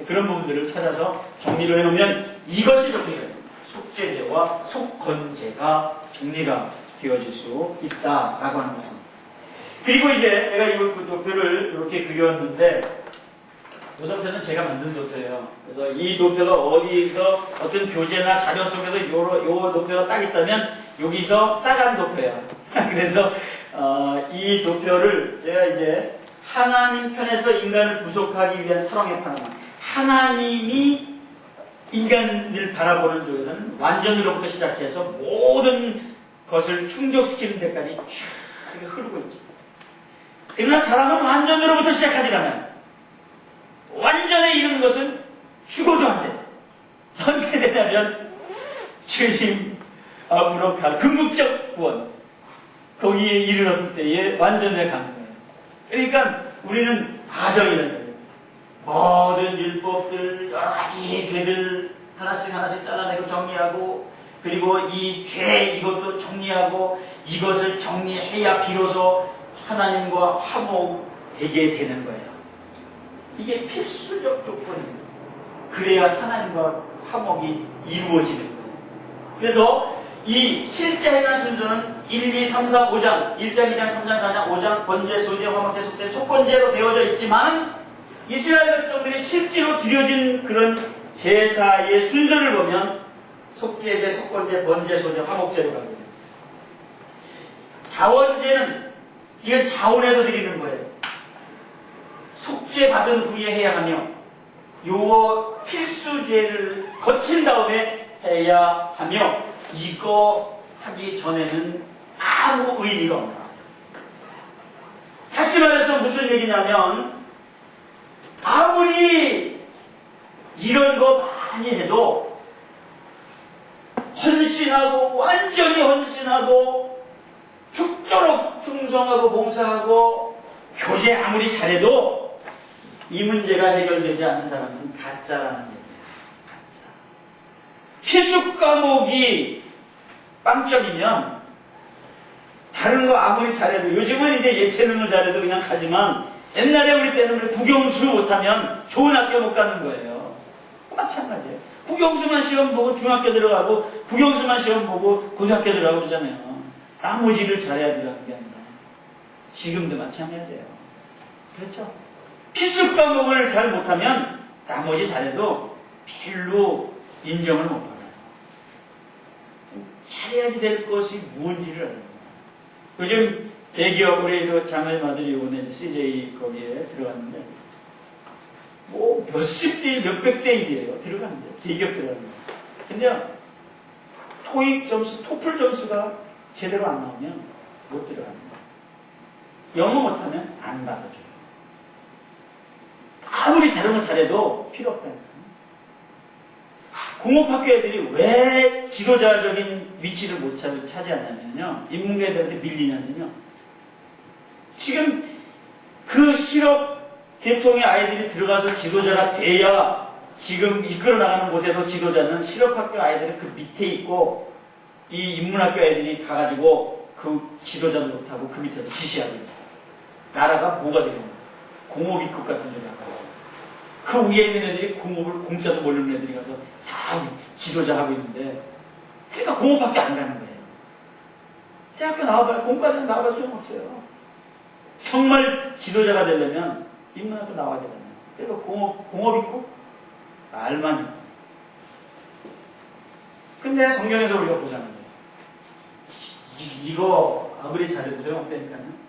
그런 부분들을 찾아서 정리를 해놓으면 이것이 정리가 됩니다. 속죄죄와 속건죄가 정리가 되어질 수 있다라고 하는 것입니다. 그리고 이제 내가 이 도표를 이렇게 그렸는데 이 도표는 제가 만든 도표예요. 그래서 이 도표가 어디서 어떤 교재나 자료 속에서 요 도표가 딱 있다면 여기서 딱한 도표예요. 그래서 이 도표를 제가 이제 하나님 편에서 인간을 구속하기 위한 사랑의 파노라마. 하나님이 인간을 바라보는 쪽에서는 완전으로부터 시작해서 모든 것을 충족시키는 데까지 쫙 흐르고 있죠. 그러나 사람은 완전으로부터 시작하지 않아요. 완전에 이르는 것은 죽어도 안 돼. 언제 되냐면 주님 앞으로 갈 궁극적 구원 거기에 이르렀을 때에 완전에 가는 거예요. 그러니까 우리는 과정이라는 거예요. 모든 율법들 여러 가지 죄들 하나씩 잘라내고 정리하고 그리고 이 죄 이것도 정리하고 이것을 정리해야 비로소 하나님과 화목되게 되는 거예요. 이게 필수적 조건이에요. 그래야 하나님과 화목이 이루어지는 거예요. 그래서 이 실제에 대한 순서는 1, 2, 3, 4, 5장 1장, 2장, 3장, 4장, 5장 번제, 소제, 화목제, 속죄, 속건제로 되어져 있지만 이스라엘 백성들이 실제로 드려진 그런 제사의 순서를 보면 속죄제, 속건제, 번제, 소제, 화목제로 가거든요. 자원제는 이건 자원에서 드리는 거예요. 속죄 받은 후에 해야 하며 요 필수제를 거친 다음에 해야 하며 이거 하기 전에는 아무 의미가 없다. 다시 말해서 무슨 얘기냐면 아무리 이런 거 많이 해도 헌신하고 완전히 헌신하고 죽도록 충성하고 봉사하고 교제 아무리 잘해도 이 문제가 해결되지 않는 사람은 가짜라는 얘기예요. 가짜. 필수 과목이 빵점이면 다른 거 아무리 잘해도 요즘은 이제 예체능을 잘해도 그냥 가지만 옛날에 우리 때는 국영수 못하면 좋은 학교 못 가는 거예요. 마찬가지예요. 국영수만 시험 보고 중학교 들어가고 국영수만 시험 보고 고등학교 들어가고 그러잖아요. 나머지를 잘해야 들어가는 게 아니라 지금도 마찬가지예요. 그렇죠? 필수 과목을 잘 못하면 나머지 잘해도 별로 인정을 못 받아요. 잘해야지 될 것이 뭔지를 알아요. 요즘 대기업 우리 자매마들이 오늘 CJ 거기에 들어갔는데 뭐 몇십 대, 몇백 대 1이에요. 들어갔는데 대기업 들어갔는데. 근데요 토익 점수, 토플 점수가 제대로 안 나오면 못 들어가는 거예요. 영어 못하면 안 받아줘요. 아무리 다른 거 잘해도 필요 없다니까요. 공업학교 애들이 왜 지도자적인 위치를 못 차지하냐면요. 인문계들한테 밀리냐면요. 지금 그 실업 계통의 아이들이 들어가서 지도자가 돼야 지금 이끌어 나가는 곳에도 지도자는 실업학교 아이들은 그 밑에 있고 이 인문학교 애들이 가가지고 그 지도자 못하고 그 밑에서 지시하고 있어요. 나라가 뭐가 되는 거예요? 공업입국 같은 데다그 위에 있는 애들이 공업을 공짜도 모르는 애들이 가서 다 지도자 하고 있는데 그러니까 공업밖에 안 가는 거예요. 대학교 나와봐야 공과는 나와봐야 소용없어요. 정말 지도자가 되려면 인문학도 나와야 되잖아요. 그러니까 공업입국 말만 있고. 근데 성경에서 우리가 보잖아요. 이거 아무리 잘해도 소용없다니까요.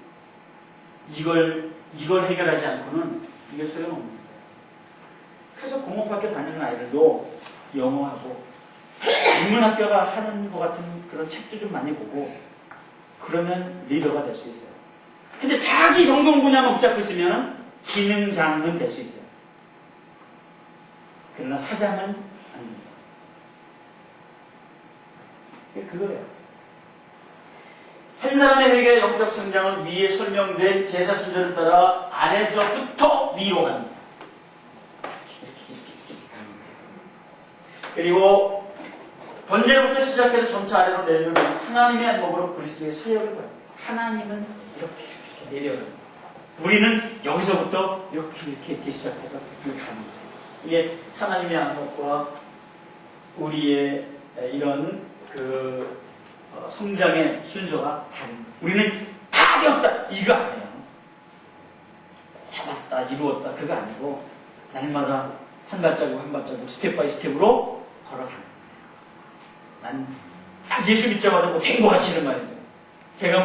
이걸 해결하지 않고는 이게 소용없는 거예요. 그래서 공업학교 다니는 아이들도 영어하고 인문학교가 하는 것 같은 그런 책도 좀 많이 보고 그러면 리더가 될 수 있어요. 근데 자기 전공 분야만 붙잡고 있으면 기능장은 될 수 있어요. 그러나 사장은 안 됩니다. 그거예요. 한 사람의 회개의 영적 성장은 위에 설명된 제사 순서를 따라 안에서부터 위로 갑니다. 그리고 번제부터 시작해서 점차 아래로 내려오면 하나님의 안목으로 그리스도의 사역을 봐요. 하나님은 이렇게 내려갑니다. 우리는 여기서부터 이렇게 시작해서 이렇게 갑니다. 이게 하나님의 안목과 우리의 이런 성장의 순서가 다릅니다. 우리는 다 되었다 이거 아니에요. 잡았다 이루었다 그거 아니고 날마다 한 발자국 한 발자국 스텝 바이 스텝으로 걸어가는 거예요. 난 딱 예수 믿자마자 뭐 된 것 같지는 말이죠. 자기가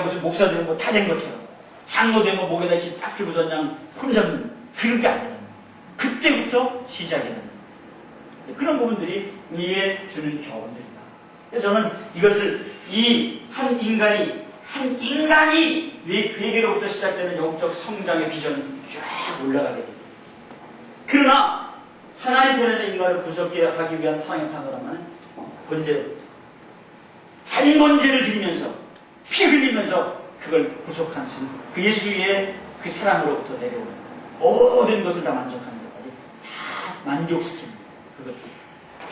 무슨 목사 되면 뭐 다 된 것처럼 장로 되면 목에다 힘 딱 주고서 그냥 혼잡는 그런 게 아니잖아요. 그때부터 시작이라는 거예요. 그런 부분들이 이해 주는 교훈들입니다. 그래서 저는 이것을 이 한 인간이 회개로부터 시작되는 영적 성장의 비전이 쫙 올라가게 됩니다. 그러나 하나님 편에서 인간을 구속하기 위한 사랑의 판단은 번제로부터 단 번제를 드리면서 피 흘리면서 그걸 구속한 그 예수의 그 사랑으로부터 내려오는 모든 것을 다 만족하는 것까지 다 만족시키는 그것들이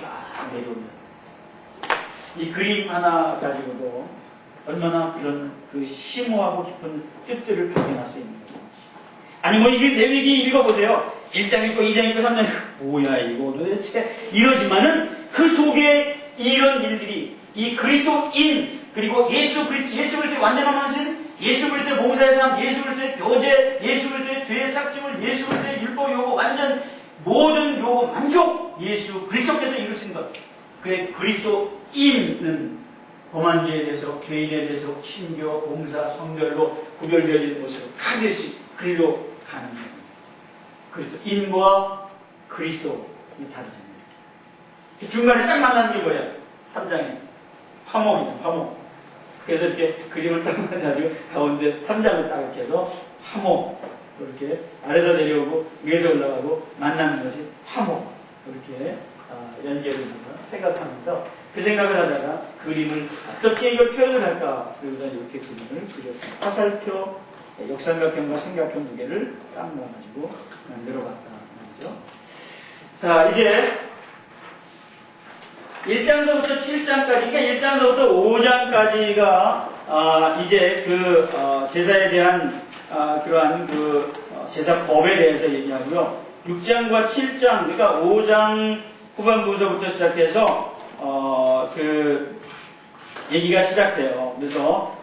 쫙 내려옵니다. 이 그림 하나 가지고도 얼마나 그런 그 심오하고 깊은 뜻들을 발견할 수 있는 것인지. 아니 이게 레위기 읽어보세요. 1장 읽고 2장 읽고 3장 읽고 뭐야 이거 도대체 이러지만은 그 속에 이런 일들이 이 그리스도인 그리고 예수 그리스도의 완전한 헌신, 예수 그리스도의 봉사의 삶, 예수 그리스도의 교제, 예수 그리스도의 죄의 삭짐을, 예수 그리스도의 율법 요구 완전 모든 요구 만족 예수 그리스도께서 이루신 것. 그의 그리스도인은 범한 죄에 대해서 죄인에 대해서 친교, 봉사, 성별로 구별되어 있는 것으로 반드시 그리로 가는 겁니다. 그리스도인과 그리스도는 다르잖아요. 중간에 딱 만나는 게 뭐예요? 3장에 화목이죠. 화목. 그래서 이렇게 그림을 딱 만나가지고 가운데 3장을 딱 이렇게 해서 화목 이렇게 아래서 내려오고 위에서 올라가고 만나는 것이 화목 이렇게 연결을 생각하면서 그 생각을 하다가 그림을 어떻게 이걸 표현을 할까? 그래서 이렇게 그림을 그렸습니다. 화살표, 역삼각형과 삼각형 두 개를 딱 모아가지고 만들어봤다 말이죠. 자, 이제 1장서부터 7장까지, 그러니까 1장서부터 5장까지가 이제 그 제사에 대한 그러한 그 제사법에 대해서 얘기하고요. 6장과 7장, 그러니까 5장 후반부서부터 시작해서 그 얘기가 시작돼요. 그래서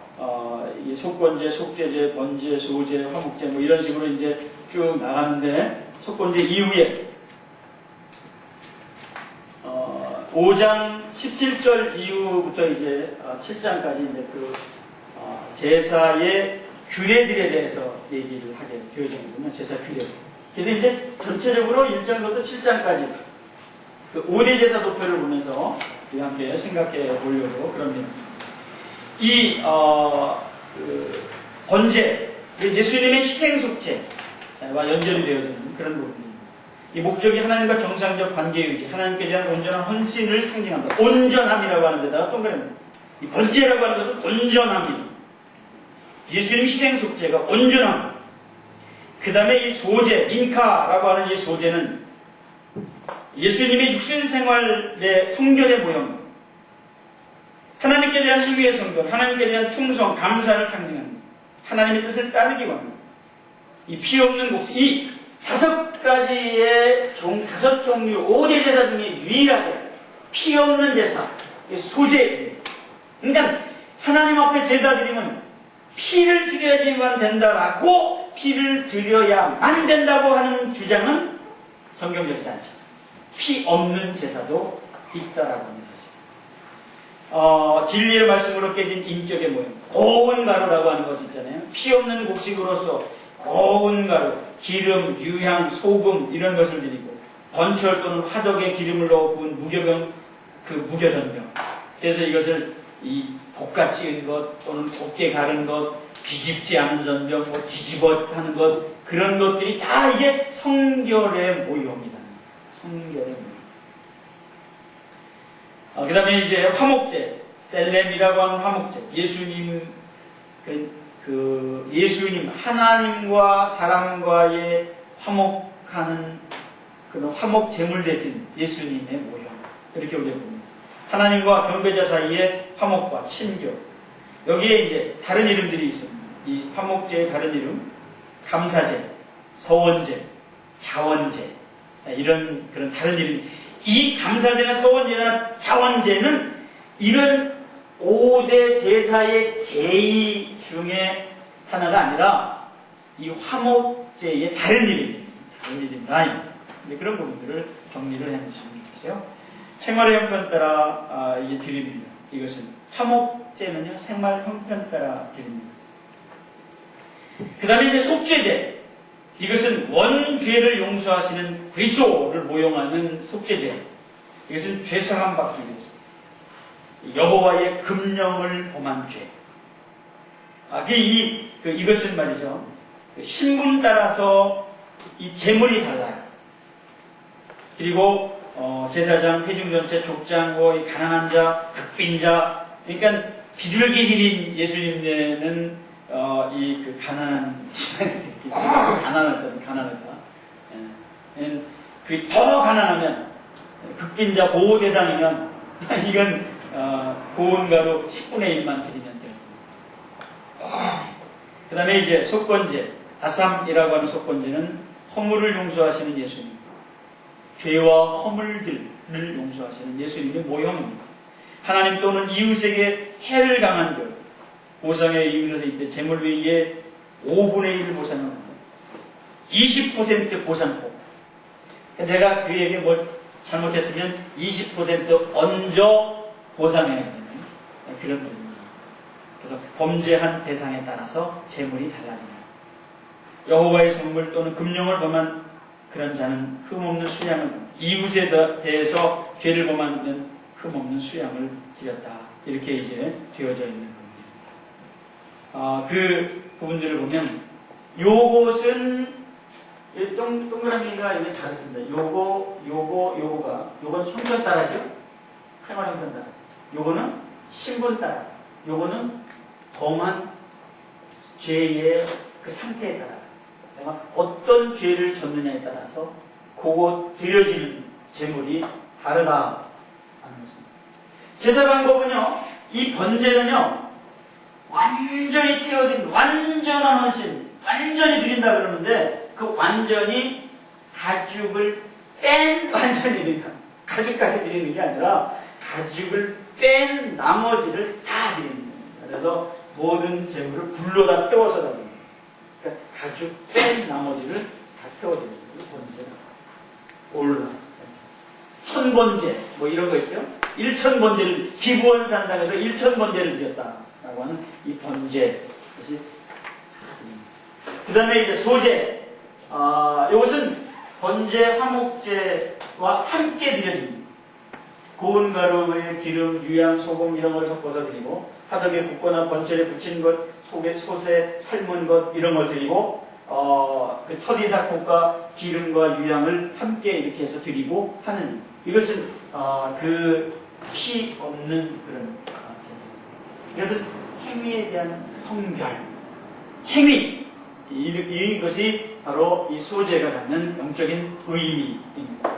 이 속건제, 속죄제, 번제, 소제, 화목제 뭐 이런 식으로 이제 쭉 나가는데, 속건제 이후에 5장 17절 이후부터 이제 7장까지 이제 그 제사의 규례들에 대해서 얘기를 하게 되어지거든요. 제사 규례. 그래서 이제 전체적으로 1장부터 7장까지 그 5대 제사 도표를 보면서 함께 생각해 보려고 그럽니다. 이 그 번제, 예수님의 희생 속죄와 연결이 되어지는 그런 부분입니다. 이 목적이 하나님과 정상적 관계 유지, 하나님께 대한 온전한 헌신을 상징한다. 온전함이라고 하는 데다가 동그라미. 이 번제라고 하는 것은 온전함입니다. 예수님 희생 속죄가 온전함. 그 다음에 이 소제, 인카라고 하는 이 소제는 예수님의 육신 생활의 성결의 모형, 하나님께 대한 행위의 성결, 하나님께 대한 충성, 감사를 상징합니다. 하나님의 뜻을 따르기 원합니다. 이 피 없는 목숨, 이 5가지의 다섯 종류, 5대 제사 중에 유일하게 피 없는 제사, 소제. 그러니까 하나님 앞에 제사 드리면 피를 드려야지만 된다라고, 피를 드려야만 된다고 하는 주장은 성경적이지 않죠. 피 없는 제사도 있다라고 하는 사실. 진리의 말씀으로 깨진 인격의 모형, 고운 가루라고 하는 것 있잖아요. 피 없는 곡식으로서 고운 가루, 기름, 유향, 소금 이런 것을 드리고, 번철 또는 화덕에 기름을 넣어 부은 무교병, 그 무교전병. 그래서 이것을 이 볶아 찌은 것 또는 곱게 가른 것, 뒤집지 않은 전병, 뭐 뒤집어 하는 것, 그런 것들이 다 이게 성결의 모형이다. 성결의 모형. 그 다음에 이제 화목제, 셀렘이라고 하는 화목제. 예수님, 하나님과 사람과의 화목하는 그런 화목 제물 대신 예수님의 모형. 이렇게 우리가 봅니다. 하나님과 경배자 사이의 화목과 친교. 여기에 이제 다른 이름들이 있습니다. 이 화목제의 다른 이름, 감사제, 서원제, 자원제, 이런 그런 다른 이름. 이 감사제나 서원제나 자원제는 이런 5대 제사의 제의 중에 하나가 아니라 이 화목제의 다른 이름입니다. 다른 이름이다. 그런 부분들을 정리를 해주시면 좋겠어요. 생활의 형편 따라 이게 드립니다. 이것은 화목제는요, 생활 형편 따라 드립니다. 그 다음에 이제 속죄제. 이것은 원죄를 용서하시는 그리스도를 모형하는 속죄제. 이것은 죄사함 받기 위해서 여호와의 금령을 범한 죄. 이것은 말이죠. 신분 따라서 이 제물이 달라요. 그리고 제사장, 회중전체, 족장, 이 가난한 자, 극빈자. 그러니까 비둘기 드린 예수님네는 그 가난한 가난하다. 더 가난하면 극빈자 보호 대상이면 이건 고운 가루 10분의 1만 드리면 돼요. 그 다음에 이제 속건제, 아삼이라고 하는 속건제는 허물을 용서하시는 예수님, 죄와 허물들을 용서하시는 예수님의 모형입니다. 하나님 또는 이웃에게 해를 강한 것, 보상의 이유에서 이때 재물 외에 5분의 1을 보상합니다. 20% 보상법. 내가 그에게 뭘 잘못했으면 20% 얹어 보상해야 되는 그런 부분입니다. 그래서 범죄한 대상에 따라서 재물이 달라집니다. 여호와의 선물 또는 금령을 범한 그런 자는 흠없는 수양을, 이웃에 대해서 죄를 범하는 흠없는 수양을 드렸다. 이렇게 이제 되어져 있는 부분입니다. 그 부분들을 보면 요것은 동그라미가 이게 다르습니다. 요건 형편 따라죠? 생활 형편 따라. 요거는 신분 따라, 요거는 범한 죄의 그 상태에 따라서, 내가 어떤 죄를 졌느냐에 따라서 그거 드려지는 제물이 다르다 하는 것입니다. 제사 방법은요, 이 번제는요, 완전히 태워진 완전한 헌신, 완전히 드린다 그러는데 그 완전히 가죽을 뺀 완전히 드린다. 가죽까지 드리는 게 아니라 가죽을 뺀 나머지를 다 드리는 겁니다. 그래서 모든 재물을 불로다 태워서 다 드립니다. 그러니까 가죽 뺀 나머지를 다 태워드리는 거예요. 번제는 올라 천번제 뭐 이런 거 있죠. 1,000번제를 기부원산당에서 1,000번제를 드렸다라고 하는 이 번제. 그 다음에 이제 소제. 이것은 번제, 화목제와 함께 드려집니다. 고운 가루에 기름, 유향, 소금 이런 걸 섞어서 드리고, 화덕에 붓거나 번제에 붙인 것, 속에 솥에 삶은 것 이런 걸 드리고, 그 첫인사꽃과 기름과 유향을 함께 이렇게 해서 드리고 하는, 이것은 그 피 없는 그런 제사입니다. 이것은 행위에 대한 성별, 행위, 이것이 바로 이 소제가 갖는 영적인 의미입니다.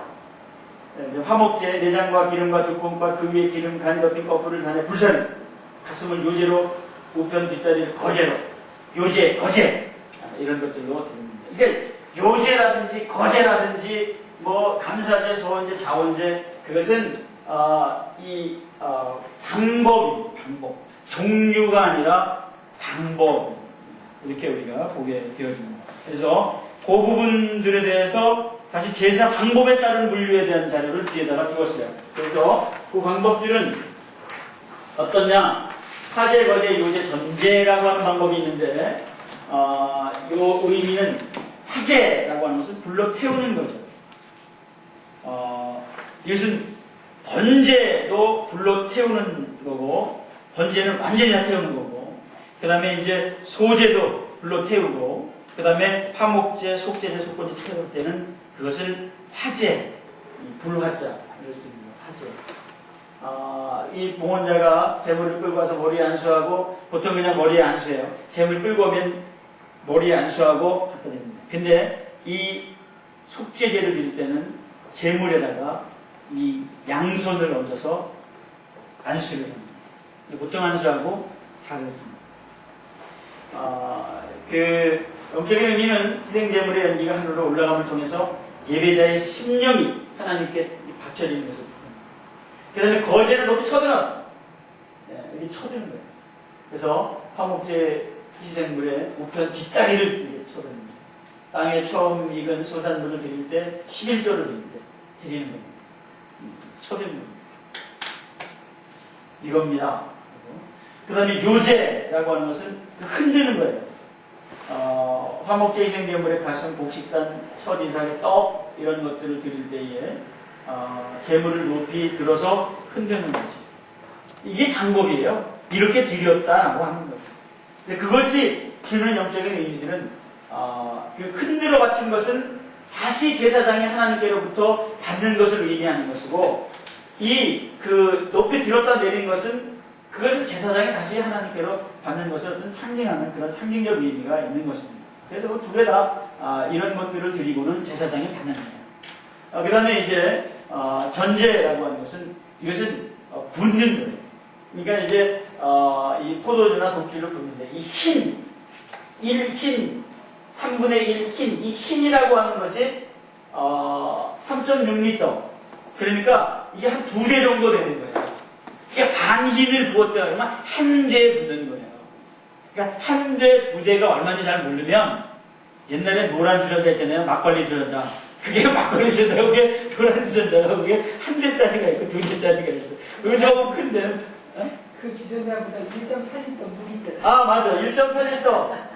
화목제, 내장과 기름과 두꺼움과 그 위에 기름 간이 덮인 거풀을 단에 불사는 가슴을 요제로 우편 뒷다리를 거제로 요제, 거제 이런 것들로 드립니다. 그러니까 요제라든지 거제라든지 뭐 감사제, 소원제, 자원제 그것은 방법입니다. 방법. 종류가 아니라 방법. 이렇게 우리가 보게 되어집니다. 그래서 그 부분들에 대해서 다시 제사 방법에 따른 분류에 대한 자료를 뒤에다가 두었어요. 그래서 그 방법들은 어떠냐? 화제, 거제, 요제, 전제라고 하는 방법이 있는데 이 의미는 화제라고 하는 것은 불러 태우는 거죠. 이것은 번제도 불러 태우는 거고, 번제는 완전히 다 태우는 거고, 그 다음에 이제 소제도 불러 태우고, 그 다음에 화목제, 속제제, 속건제 태울 때는 그것을 화제, 불화자, 이렇습니다. 화제. 이 봉헌자가 제물을 끌고 와서 머리에 안수하고, 보통 그냥 머리에 안수해요. 제물 끌고 오면 머리에 안수하고 갖다 드립니다. 근데 이 속죄제를 드릴 때는 제물에다가 이 양손을 얹어서 안수를 합니다. 보통 안수하고 다르습니다. 그 영적인 의미는 희생제물의 연기가 하늘로 올라감을 통해서 예배자의 심령이 하나님께 바쳐지는 것을 그 다음에 거제는 높이 쳐들어. 이렇게 쳐드는 거예요. 그래서 화목제 희생물의 우편 뒷다리를 이렇게 쳐드립니다. 땅에 처음 익은 소산물을 드릴 때 11조를 드리는 겁니다. 쳐드는 겁니다. 이겁니다. 그 다음에 요제라고 하는 것은 흔드는 거예요. 화목제 희생제물의 가슴, 곡식단, 첫 인상의 떡 이런 것들을 드릴 때에 제물을 높이 들어서 흔드는 거죠. 이게 방법이에요. 이렇게 드렸다라고 하는 것은. 근데 그것이 주는 영적인 의미들은 그 흔들어 바친 것은 다시 제사장이 하나님께로부터 받는 것을 의미하는 것이고, 그 높이 들었다 내린 것은 그것은 제사장이 다시 하나님께로 받는 것을 상징하는 그런 상징적 의미가 있는 것입니다. 그래서 그 두 개 다 이런 것들을 드리고는 제사장이 받는 거예요. 그 다음에 이제 전제라고 하는 것은 이것은 붓는 거예요. 그러니까 이제 이 포도주나 독주를 붓는데 이 흰 3분의 1 흰, 이 흰이라고 하는 것이 3.6리터. 그러니까 이게 한 2대 정도 되는 거예요. 그러니까 반 흰을 부었다 그러면 한 대 붓는 거예요. 그러니까 한 대, 2대가 얼마인지 잘 모르면 옛날에 노란 주전자 있잖아요. 막걸리 주전자. 그게 막걸리 주전자, 그게 노란 주전자가 그게 한 대짜리가 있고 2대짜리가 있어요. 그거 조금 큰데. 그 주전자보다 1.8리터 물이 있잖아. 맞아. 1.8리터.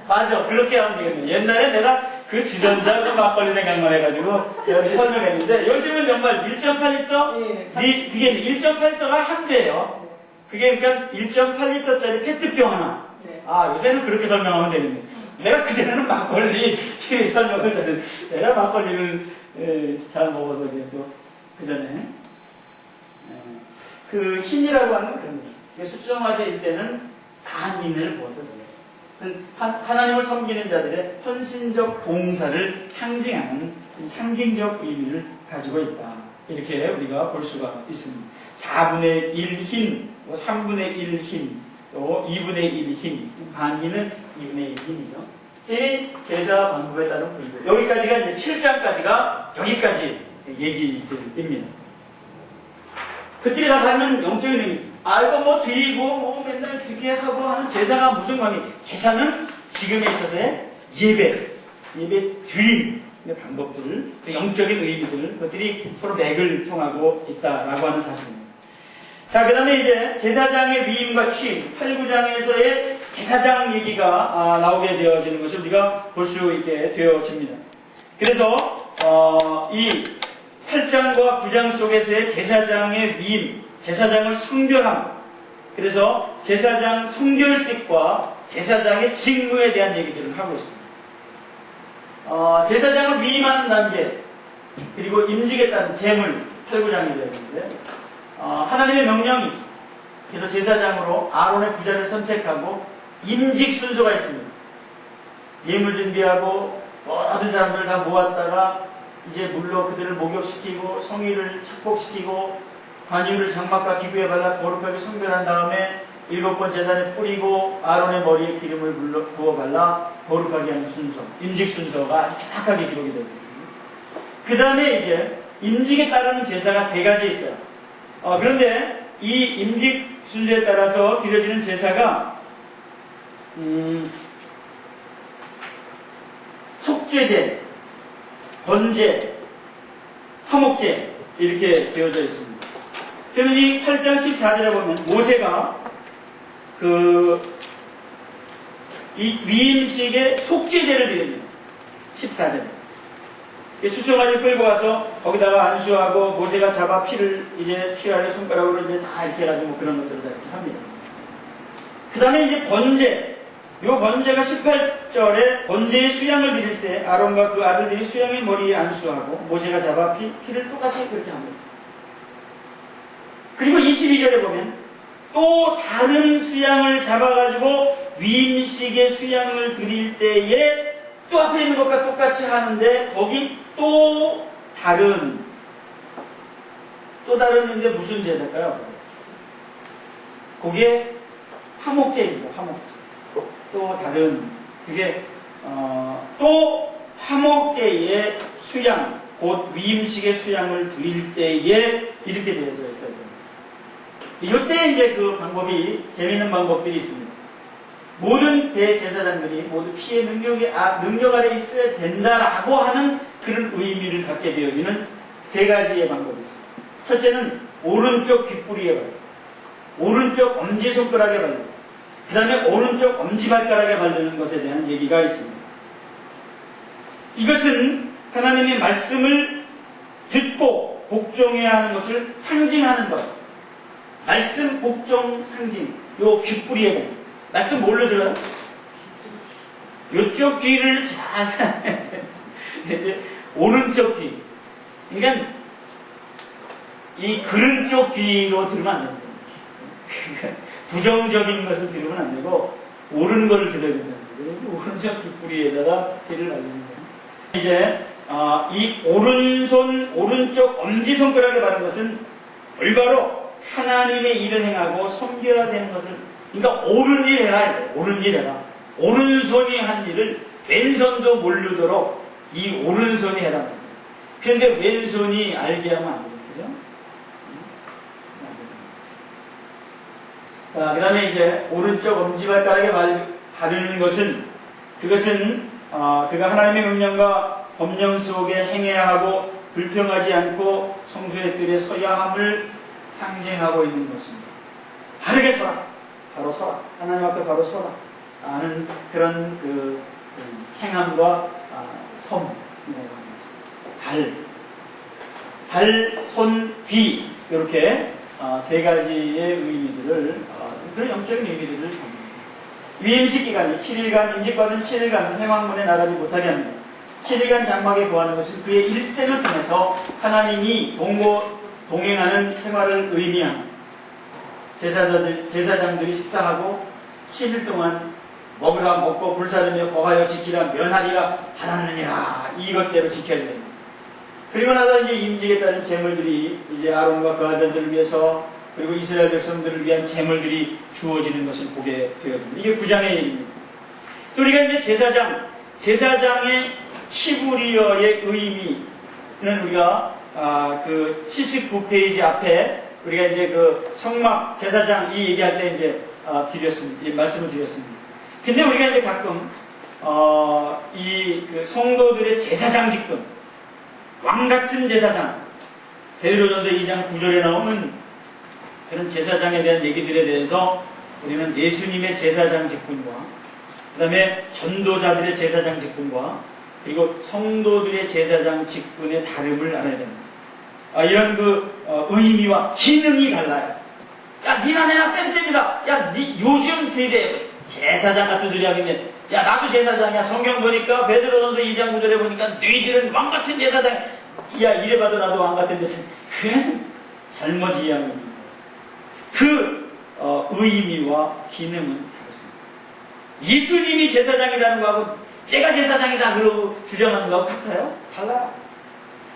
맞아. 그렇게 하면 되겠네. 옛날에 내가 그 주전자, 그 막걸리 생각만 해가지고 여기 설명했는데 요즘은 정말 1.8리터? 예. 그게 1.8리터가 한 대예요. 그게 그러니까 1.8리터짜리 페트병 하나. 네. 요새는 그렇게 설명하면 되겠네. 내가 그전에는 막걸리 설명을 잘했는데 내가 막걸리를 잘 먹어서 이제 또 그전에. 그 흰이라고 하는 그런 거예요. 수정화제일 때는 단인을 벗어요. 하나님을 섬기는 자들의 헌신적 봉사를 상징하는 상징적 의미를 가지고 있다. 이렇게 우리가 볼 수가 있습니다. 4분의 1 흰, 3분의 1 흰, 또 2분의 1 흰, 반인은 2분의 1 흰이죠. 제 제사 방법에 따른 분들. 여기까지가 이제 7장까지가 여기까지 얘기입니다. 그들이 다 갖는 영적인 의미. 이거 뭐 드리고, 뭐 맨날 드게 하고 하는 제사가 무슨 관계? 제사는 지금에 있어서의 예배 드림의 방법들, 영적인 의미들, 그것들이 서로 맥을 통하고 있다라고 하는 사실입니다. 자, 그 다음에 이제 제사장의 위임과 취임, 8, 9장에서의 제사장 얘기가 나오게 되어지는 것을 우리가 볼 수 있게 되어집니다. 그래서, 이 8장과 9장 속에서의 제사장의 위임, 제사장을 성별함, 그래서 제사장 성결식과 제사장의 직무에 대한 얘기들을 하고 있습니다. 제사장을 위임하는 단계, 그리고 임직에 따른 제물, 8, 9장이 되었는데, 하나님의 명령이, 그래서 제사장으로 아론의 부자를 선택하고 임직 순서가 있습니다. 예물 준비하고 모든 사람들을 다 모았다가 이제 물로 그들을 목욕시키고 성의를 축복시키고 관유를 장막과 기구에 발라 거룩하게 성별한 다음에 7번 제단에 뿌리고 아론의 머리에 기름을 부어 발라 거룩하게 하는 순서, 임직 순서가 아주 정확하게 기록이 되어 있습니다. 그 다음에 이제 임직에 따르는 제사가 3가지 있어요. 그런데 이 임직 순서에 따라서 드려지는 제사가 속죄제, 번제, 화목제 이렇게 되어져 있습니다. 그러면 이 8장 14절에 보면 모세가 이 위임식의 속죄제를 드립니다. 14절에. 수송아지를 끌고 가서 거기다가 안수하고 모세가 잡아 피를 이제 취하여 손가락으로 이제 다 이렇게 해가지고 그런 것들을 다 이렇게 합니다. 그 다음에 이제 번제. 요 번제가 18절에 번제의 수양을 드릴 때 아론과 그 아들들이 수양의 머리에 안수하고 모세가 잡아 피를 똑같이 그렇게 합니다. 그리고 22절에 보면 또 다른 수양을 잡아가지고 위임식의 수양을 드릴 때에 또 앞에 있는 것과 똑같이 하는데 거기 또 다른 인데 무슨 제사일까요? 그게 화목제입니다. 화목제. 또 다른 그게 또 화목제의 수양, 곧 위임식의 수양을 드릴 때에 이렇게 되어져 있어요. 이때 이제 그 방법이 재미있는 방법들이 있습니다. 모든 대제사장들이 모두 피의 능력 아래 있어야 된다라고 하는 그런 의미를 갖게 되어지는 3가지의 방법이 있습니다. 첫째는 오른쪽 귓부리에 발라, 오른쪽 엄지손가락에 발라, 그 다음에 오른쪽 엄지발가락에 바르는 것에 대한 얘기가 있습니다. 이것은 하나님의 말씀을 듣고 복종해야 하는 것을 상징하는 것. 말씀, 복종, 상징. 요 귓부리에 발. 말씀 뭘로 들어요? 요쪽 귀를 잘 이제 오른쪽 귀. 그러니까 이 그른 쪽 귀로 들으면 안 됩니다. 부정적인 것을 들으면 안 되고 옳은 것을 들어야 된다는 거예요. 오른쪽 귓부리에다가 귀를 날리는 거예요. 이제 이 오른쪽 엄지손가락에 바른 것은 올바로 하나님의 일을 행하고 섬겨야 되는 것을, 그러니까 옳은 일 해라. 옳은 일 해라. 오른손이 한 일을 왼손도 모르도록 이 오른손이 해라. 그런데 왼손이 알게 하면 안 돼요. 그죠? 그 다음에 이제 오른쪽 엄지발가락에 바르는 것은 그것은 그가 하나님의 명령과 법령 속에 행해야 하고 불평하지 않고 성수의 뜰에 서야 함을 상징하고 있는 것입니다. 바르게 서라. 바로 서라. 하나님 앞에 바로 서라. 하는 그런 그 행함과 섬이라고 합니다. 발, 손, 귀 이렇게 3가지의 의미들을 그런 영적인 의미들을 담습니다. 위임식 기간이 7일간 임직받은 7일간은 회막문에 나가지 못하게 합니다. 7일간 장막에 거하는 것은 그의 일생을 통해서 하나님이 동행하는 생활을 의미한 제사장들이 식사하고 7일 동안 먹으라 먹고 불사르며 거하여 지키라 면하리라 하나느니라. 이것대로 지켜야 됩니다. 그리고 나서 이제 임직에 따른 제물들이 이제 아론과 그 아들들을 위해서 그리고 이스라엘 백성들을 위한 제물들이 주어지는 것을 보게 되어집니다. 이게 9장의 얘기입니다. 우리가 이제 제사장의 히브리어의 의미는 우리가 그 79페이지 앞에 우리가 이제 그 성막 제사장 이 얘기할 때 이제 말씀을 드렸습니다. 근데 우리가 이제 가끔 그 성도들의 제사장 직분, 왕 같은 제사장, 베드로전서 2장 9절에 나오는 그런 제사장에 대한 얘기들에 대해서 우리는 예수님의 제사장 직분과 그 다음에 전도자들의 제사장 직분과 그리고 성도들의 제사장 직분의 다름을 알아야 됩니다. 이런 의미와 기능이 달라요. 야, 니나 내나 쌤쌤이다. 야, 요즘 세대 제사장 같은 소리 하겠네. 야, 나도 제사장이야. 성경 보니까 베드로전서 2장 9절에 보니까 너희들은 왕 같은 제사장. 야, 이래봐도 나도 왕 같은 제사장. 그건 잘못 이해한 겁니다. 의미와 기능은 다릅니다. 예수님이 제사장이라는 거하고 내가 제사장이다 그러고 주장하는 거하고 같아요? 달라요.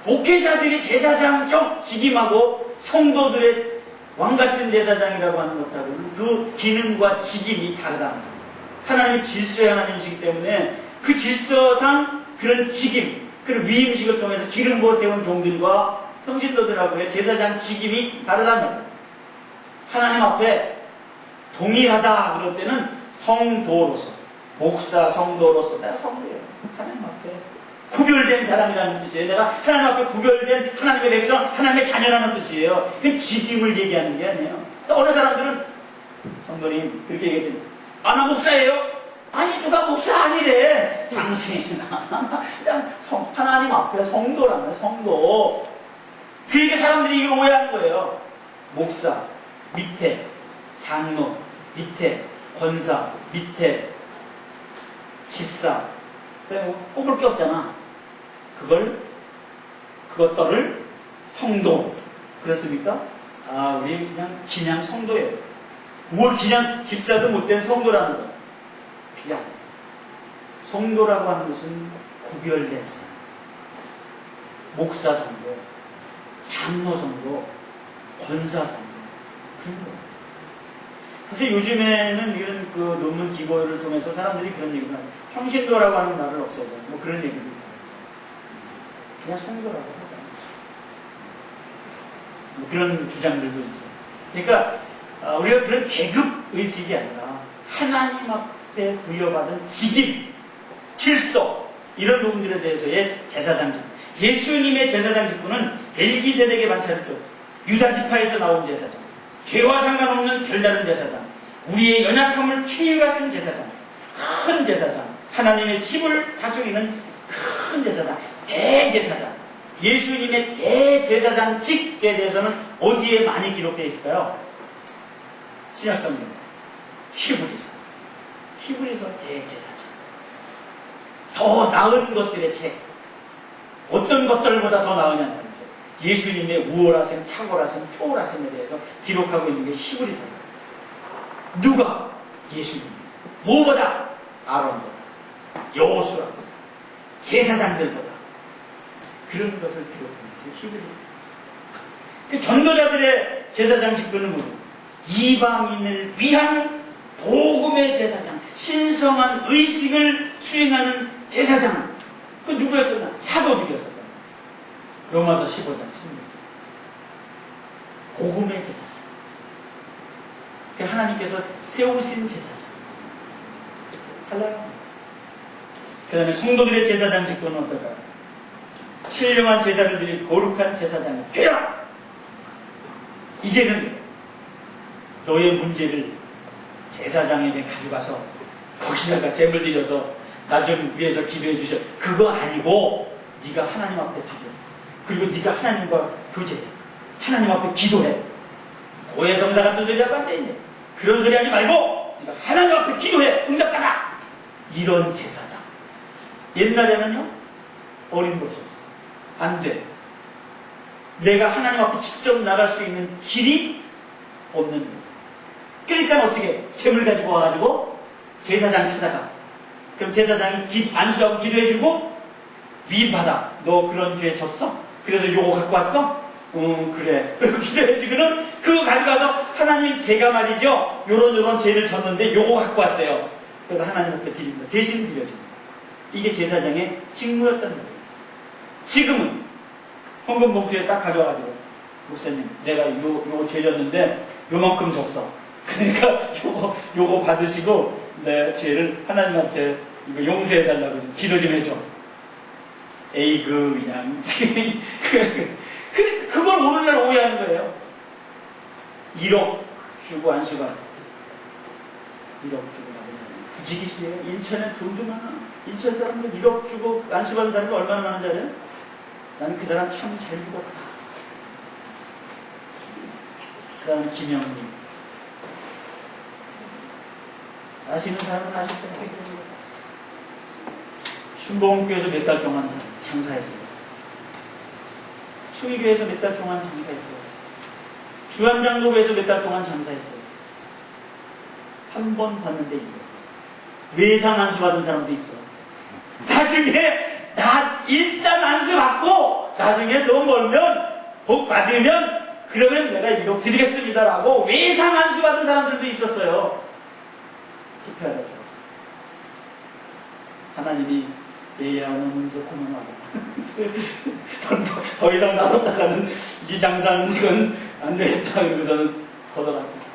목회자들이 제사장 좀 직임하고 성도들의 왕같은 제사장이라고 하는 것하고는 그 기능과 직임이 다르다. 하나님의 질서의 하나님이시기 때문에 그 질서상 그런 직임, 그런 위임식을 통해서 기름 부어 세운 종들과 평신도들하고의 제사장 직임이 다르답니다. 하나님 앞에 동일하다 그럴 때는 성도로서, 목사 성도로서 내가 성도예요. 하나님 앞에 구별된 사람이라는 뜻이에요. 내가 하나님 앞에 구별된 하나님의 백성, 하나님의 자녀라는 뜻이에요. 그건 직임을 얘기하는 게 아니에요. 어느 사람들은 성도님 그렇게 얘기해요. 나 목사예요? 아니 누가 목사 아니래. 당신이나 그냥 하나님 앞에 성도라는 성도. 그러니까 사람들이 이걸 오해하는 거예요. 목사 밑에 장로 밑에 권사 밑에 집사 꼽을 게 없잖아. 그것들을 성도. 그렇습니까? 우리 그냥 성도예요. 뭘 그냥 집사도 못된 성도라는 거. 그냥 성도라고 하는 것은 구별된 사람. 목사 성도, 장로 성도, 권사 성도. 그런 거예요. 사실 요즘에는 이런 논문 기고를 통해서 사람들이 그런 얘기를 하죠. 평신도라고 하는 말을 없애자. 그런 얘기를 해요. 그냥 성도라고 하자. 그런 주장들도 있어요. 그러니까 우리가 그런 계급 의식이 아니라 하나님 앞에 부여받은 직임, 질서 이런 부분들에 대해서의 제사장 직분. 예수님의 제사장 직분은 멜기세덱의 반차를 유다 지파에서 나온 제사장. 죄와 상관없는 별다른 제사장, 우리의 연약함을 최유가 쓴 제사장, 큰 제사장, 하나님의 집을 다스리는 큰 제사장, 대제사장. 예수님의 대제사장직에 대해서는 어디에 많이 기록되어 있을까요? 신약성경 히브리서 대제사장. 더 나은 것들의 책. 어떤 것들보다 더 나으냐는 거죠. 예수님의 우월하심, 탁월하심, 초월하심에 대해서 기록하고 있는 게 히브리서입니다. 누가? 예수님. 무엇보다? 아론보다, 여호수아보다, 제사장들보다 그런 것을 기록하는 것이 히브리서. 그 전도자들의 제사장 직분은 뭐예요? 이방인을 위한 복음의 제사장, 신성한 의식을 수행하는 제사장. 그 누구였었나? 사도들이었었다. 로마서 15장 16절. 복음의 제사장. 그 하나님께서 세우신 제사장. 달라요. 그 다음에 성도들의 제사장 직분은 어떨까요? 신령한 제사를 드릴 거룩한 제사장이 되라! 이제는 너의 문제를 제사장에게 가져가서 거기다가 제물 드려서 나 좀 위해서 기도해 주셔. 그거 아니고 네가 하나님 앞에 드려. 그리고 네가 하나님과 교제해. 하나님 앞에 기도해. 고해성사 같은 소리 하고 앉아있네. 그런 소리 하지 말고 네가 하나님 앞에 기도해. 응답받아. 이런 제사장. 옛날에는요 어림도 없었어. 안 돼. 내가 하나님 앞에 직접 나갈 수 있는 길이 없는 거예요. 그러니까 어떻게 재물 가지고 와가지고 제사장 찾아가. 그럼 제사장이 안수하고 기도해주고 미입하다. 너 그런 죄 졌어? 그래서 요거 갖고 왔어? 그래. 그리고 기도해주고는 그거 가져가서 하나님 제가 말이죠 요런 죄를 졌는데 요거 갖고 왔어요. 그래서 하나님 앞에 드립니다. 대신 드려줍니다. 이게 제사장의 직무였다는 거예요. 지금은 헌금 봉투에 딱 가져와가지고 목사님 내가 요거 죄 졌는데 요만큼 줬어. 그러니까 요거 받으시고 내 죄를 하나님한테 이거 용서해달라고 좀 기도 좀 해줘. 에이그 그냥 그걸 오늘날 오해하는 거예요. 1억 주고 안수가 1억 주고 받은 사람 부지기수예요. 인천에 돈도 많아. 인천 사람들 1억 주고 안수받은 사람이 얼마나 많은지 알아요? 나는 그 사람 참 잘 죽었다. 그 다음 김영님 아시는 사람은 아실 거예요. 순복음교회에서 몇 달 동안 장사했어요. 수의교회에서 몇 달 동안 장사했어요. 주한장로교회에서 몇 달 동안 장사했어요. 한 번 봤는데 이거 외상 안수 받은 사람도 있어. 나중에 일단 안수 받고 나중에 돈 벌면 복 받으면 그러면 내가 1억 드리겠습니다라고 외상 안수 받은 사람들도 있었어요. 집회하다 죽었어. 하나님이 얘야 너는 이제 그만하라. 더 이상 나눴다가는 이 장사는 이건 안 되겠다. 그러고서는 걷어갔습니다.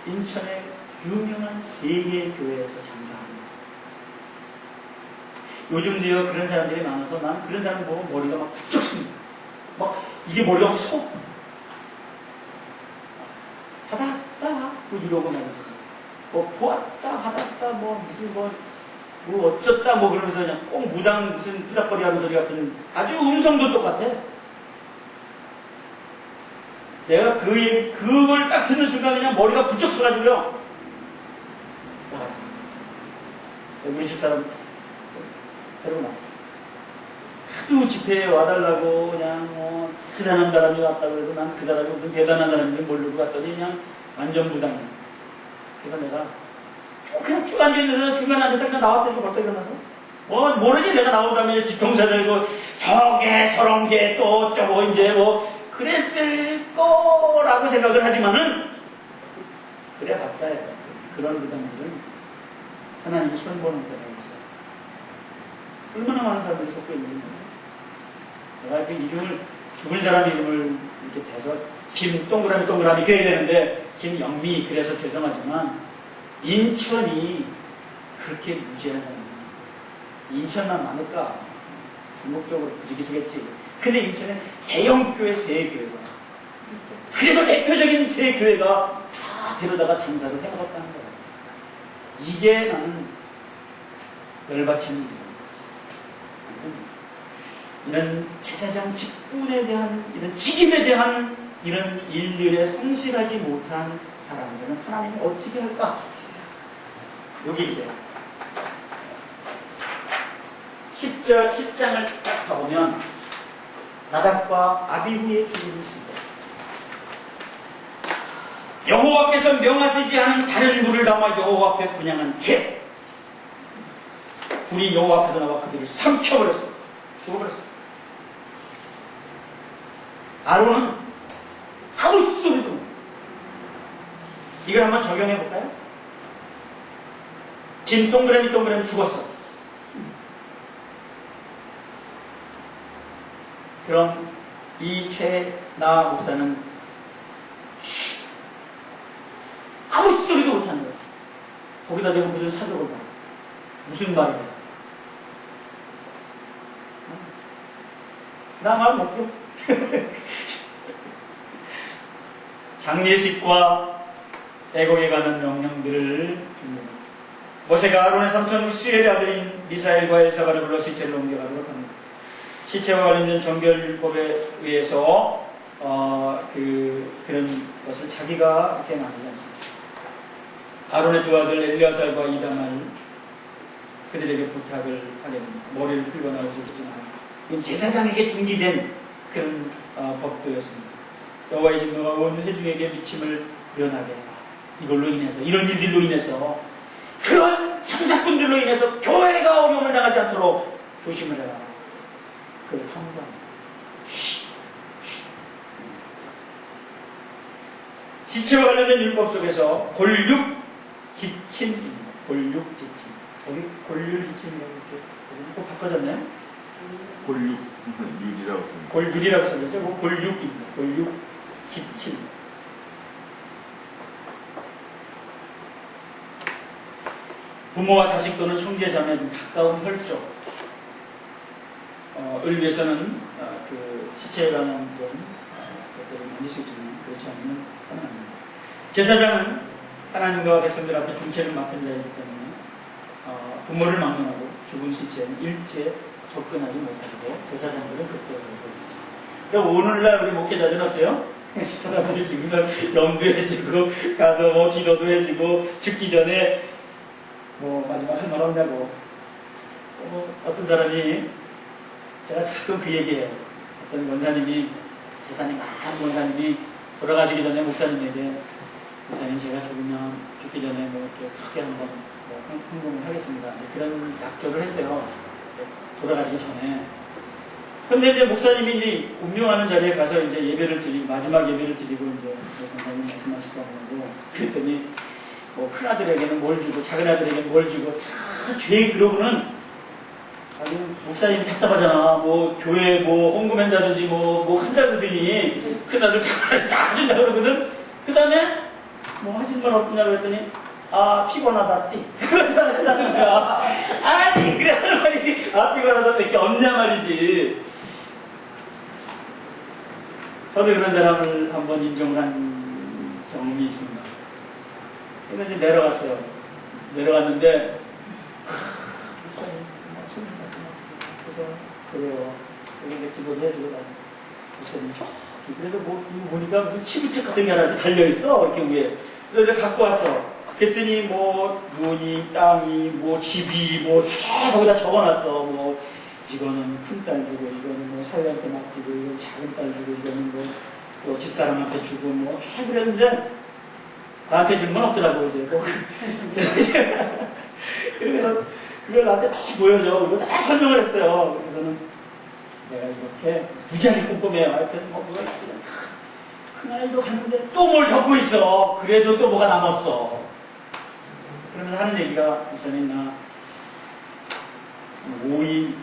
인천의 유명한 세계 교회에서 장사하는 사람. 요즘도요 그런 사람들이 많아서 난 그런 사람 보고 머리가 막 푹 썩습니다. 막 이게 머리가 막 속. 하다하다 뭐 이러고 말이죠. 뭐 보았다 하다다 뭐 무슨 뭐 어쩌다 뭐 그러면서 그냥 꼭 무당 무슨 투닥거리 하는 소리 같은 아주 음성도 똑같아. 내가 그걸 딱 듣는 순간 그냥 머리가 부쩍 쏟아지고요. 우리 집사람 데리고 나왔어. 하도 집회에 와달라고 그냥 뭐 대단한 사람이 왔다고 해서 난 그 사람이 무슨 대단한 사람인지 모르고 갔더니 그냥 완전 무당이야. 그래서 내가 그냥 쭉 앉아있는데 중간에 앉았다 그냥 나왔더니 벌써 일어나서 모르지 내가 나오다면 뒤통수 대고 저게 저런 게 또 어쩌고 이제 뭐 그랬을 거라고 생각을 하지만은 그래 봤자 그런 무당들은 하나님이 손 보는 때가 있어요. 얼마나 많은 사람들이 속고 있는 거예요. 제가 그 이름을 죽은 사람 이름을 이렇게 대서 김 동그라미 그래야 되는데 김영미 그래서 죄송하지만 인천이 그렇게 무지한 사람이에요. 인천만 많을까? 전국적으로 부지기수겠지. 근데 인천에 대형교회 세 교회가 그래도 대표적인 세 교회가 다 데려다가 장사를 해먹었다는 거예요. 이게 나는 열받치는 일이에요. 이런 제사장 직분에 대한 이런 직임에 대한 이런 일들에 성실하지 못한 사람들은 하나님이 어떻게 할까? 여기 있어요. 10장을 딱 가보면 나답과 아비후의 죽음이 있습니다. 여호와께서 명하시지 않은 다른 불을 담아 여호와 앞에 분향한 죄. 불이 여호와 앞에서 나와 그들을 삼켜버렸어. 죽어버렸어. 아론은 아무 소리도 이걸 한번 적용해 볼까요? 김 동그라미 죽었어. 그럼 이 최나 목사는 아무 소리도 못하는 거야. 거기다 대고 무슨 사족을 봐. 무슨 말이야. 나 말 못해. 장례식과 애곡에 가는 명령들을 줍니다. 모세가 아론의 삼촌 후시엘의 아들인 미사엘과 엘사바를 불러 시체를 옮겨가도록 합니다. 시체와 관련된 정결율법에 의해서 그런 것을 자기가 이렇게 만들지 않습니다. 아론의 두 아들 엘리아살과 이다말 그들에게 부탁을 하게 됩니다. 머리를 풀거나 옷을 입지 마라. 이건 제사장에게 중지된 그런 법도였습니다. 여호와의 진노가 온 회중에게 미침을 면하게 하라. 이걸로 인해서, 이런 일들로 인해서, 그런 장사꾼들로 인해서 교회가 어려움을 당하지 않도록 조심을 해라. 그래서 한번 지체와 관련된 율법 속에서 골육 지침입니다. 골육 지침. 여기 골율 지침이라고 이렇게 꼭 바꿔졌나요? 골육이라고 씁니다. 골율이라고 써졌죠. 뭐 골육입니다. 골육 지침. 부모와 자식 또는 형제 자매 등 가까운 혈족을 위해서는 그 시체에 관한 그런 것들을 만질 수 있지만 그렇지 않으면 가능합니다. 제사장은 하나님과 백성들 앞에 중체를 맡은 자이기 때문에 부모를 막론하고 죽은 시체는 일체 접근하지 못하고 제사장들은 그때로 하고 있습니다. 그러니까 오늘날 우리 목회자들은 어때요? 사람들이 지금 염두해주고 가서 뭐 기도도 해주고 죽기 전에 뭐 마지막 할 말 없냐고 어떤 사람이 제가 가끔 그 얘기해요. 어떤 원사님이 재산이 많은 원사님이 돌아가시기 전에 목사님에게 목사님 제가 죽기 전에 뭐 이렇게 크게 한번 뭐 헌금을 하겠습니다. 이제 그런 약조를 했어요. 돌아가시기 전에. 근데 이제 목사님이 이제 운명하는 자리에 가서 이제 예배를 드리고 마지막 예배를 드리고 이제 원사님 말씀하실 거고 그랬더니 뭐 큰 아들에게는 뭘 주고 작은 아들에게는 뭘 주고 다 죄 그러고는 아주 목사님이 답답하잖아. 뭐 교회 뭐 헌금한다든지 뭐 한다든지 큰 아들 작은 아들 다 준다 그러거든. 그 다음에 뭐 하실 말 없냐 그랬더니 피곤하다 띠 그러다 하신다는 거야. 아니 그래 할머니 피곤하다 밖에 없냐 말이지. 저도 그런 사람을 한번 인정을 한 경험이 있습니다. 그래서 이제 내려갔어요. 내려갔는데 목사님 손이 그래서 그래요. 여기 기도도 해주고 목사님 저기 그래서 뭐 보니까 무슨 치부책 같은 게 하나 달려있어 이렇게 위에. 그래서 내가 갖고 왔어. 그랬더니 뭐 눈이 땅이 뭐 집이 뭐 거기다 적어놨어. 뭐 이거는 큰 딸 주고 이거는 뭐 사위한테 맡기고 이건 작은 딸 주고 이거는 뭐 집사람한테 주고 뭐 그랬는데 나한테 주는 건 없더라고, 이제. 그래서 그걸 나한테 다시 보여줘. 이거 다 설명을 했어요. 그래서는 내가 이렇게 무지하게 꼼꼼해요. 하여튼 뭐 그걸 큰 아이도 갔는데 또 뭘 적고 있어. 그래도 또 뭐가 남았어. 그러면서 하는 얘기가 목사님 나 5일,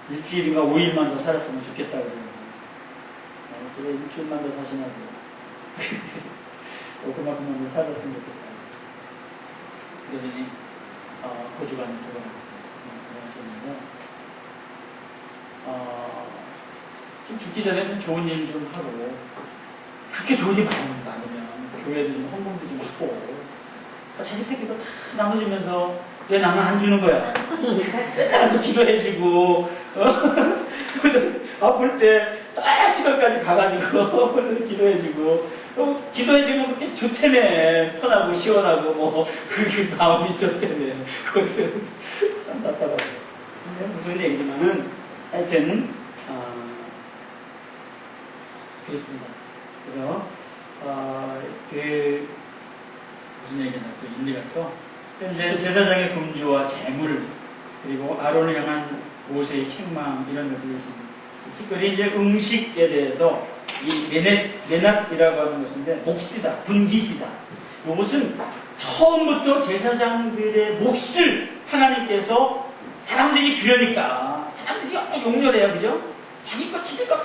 일주일인가 5일만 더 살았으면 좋겠다. 그래, 일주일만 더 사시냐고. 그만큼만 더 살았으면 좋겠다. 그러더니, 고주관이 돌아가셨어요. 돌아가셨는데, 좀 죽기 전에 좀 좋은 일 좀 하고, 그렇게 돈이 많으면, 교회도 좀 헌금도 좀 하고, 자식 새끼도 다 나눠주면서, 왜 나는 안 주는 거야? 나가서 기도해주고, 아플 때, 딱 시간까지 가가지고, 기도해주고, 기도해주면 그렇게 좋다며. 편하고, 시원하고, 뭐, 그렇게 마음이 좋다며. 그것은 참 답답하고. 근데 무슨 얘기지만은, 하여튼, 그렇습니다. 그래서, 무슨 얘기냐, 또 일리가 있어. 이제 제사장의 금주와 재물, 그리고 아론을 향한 모세의 책망, 이런 것들이 있습니다. 특별히 이제 음식에 대해서 이 메낫이라고 하는 것인데, 몫이다, 분깃이다. 이것은 처음부터 제사장들의 몫을 하나님께서 사람들이 그러니까, 사람들이 용렬해요, 그죠? 자기 거 챙길 거 다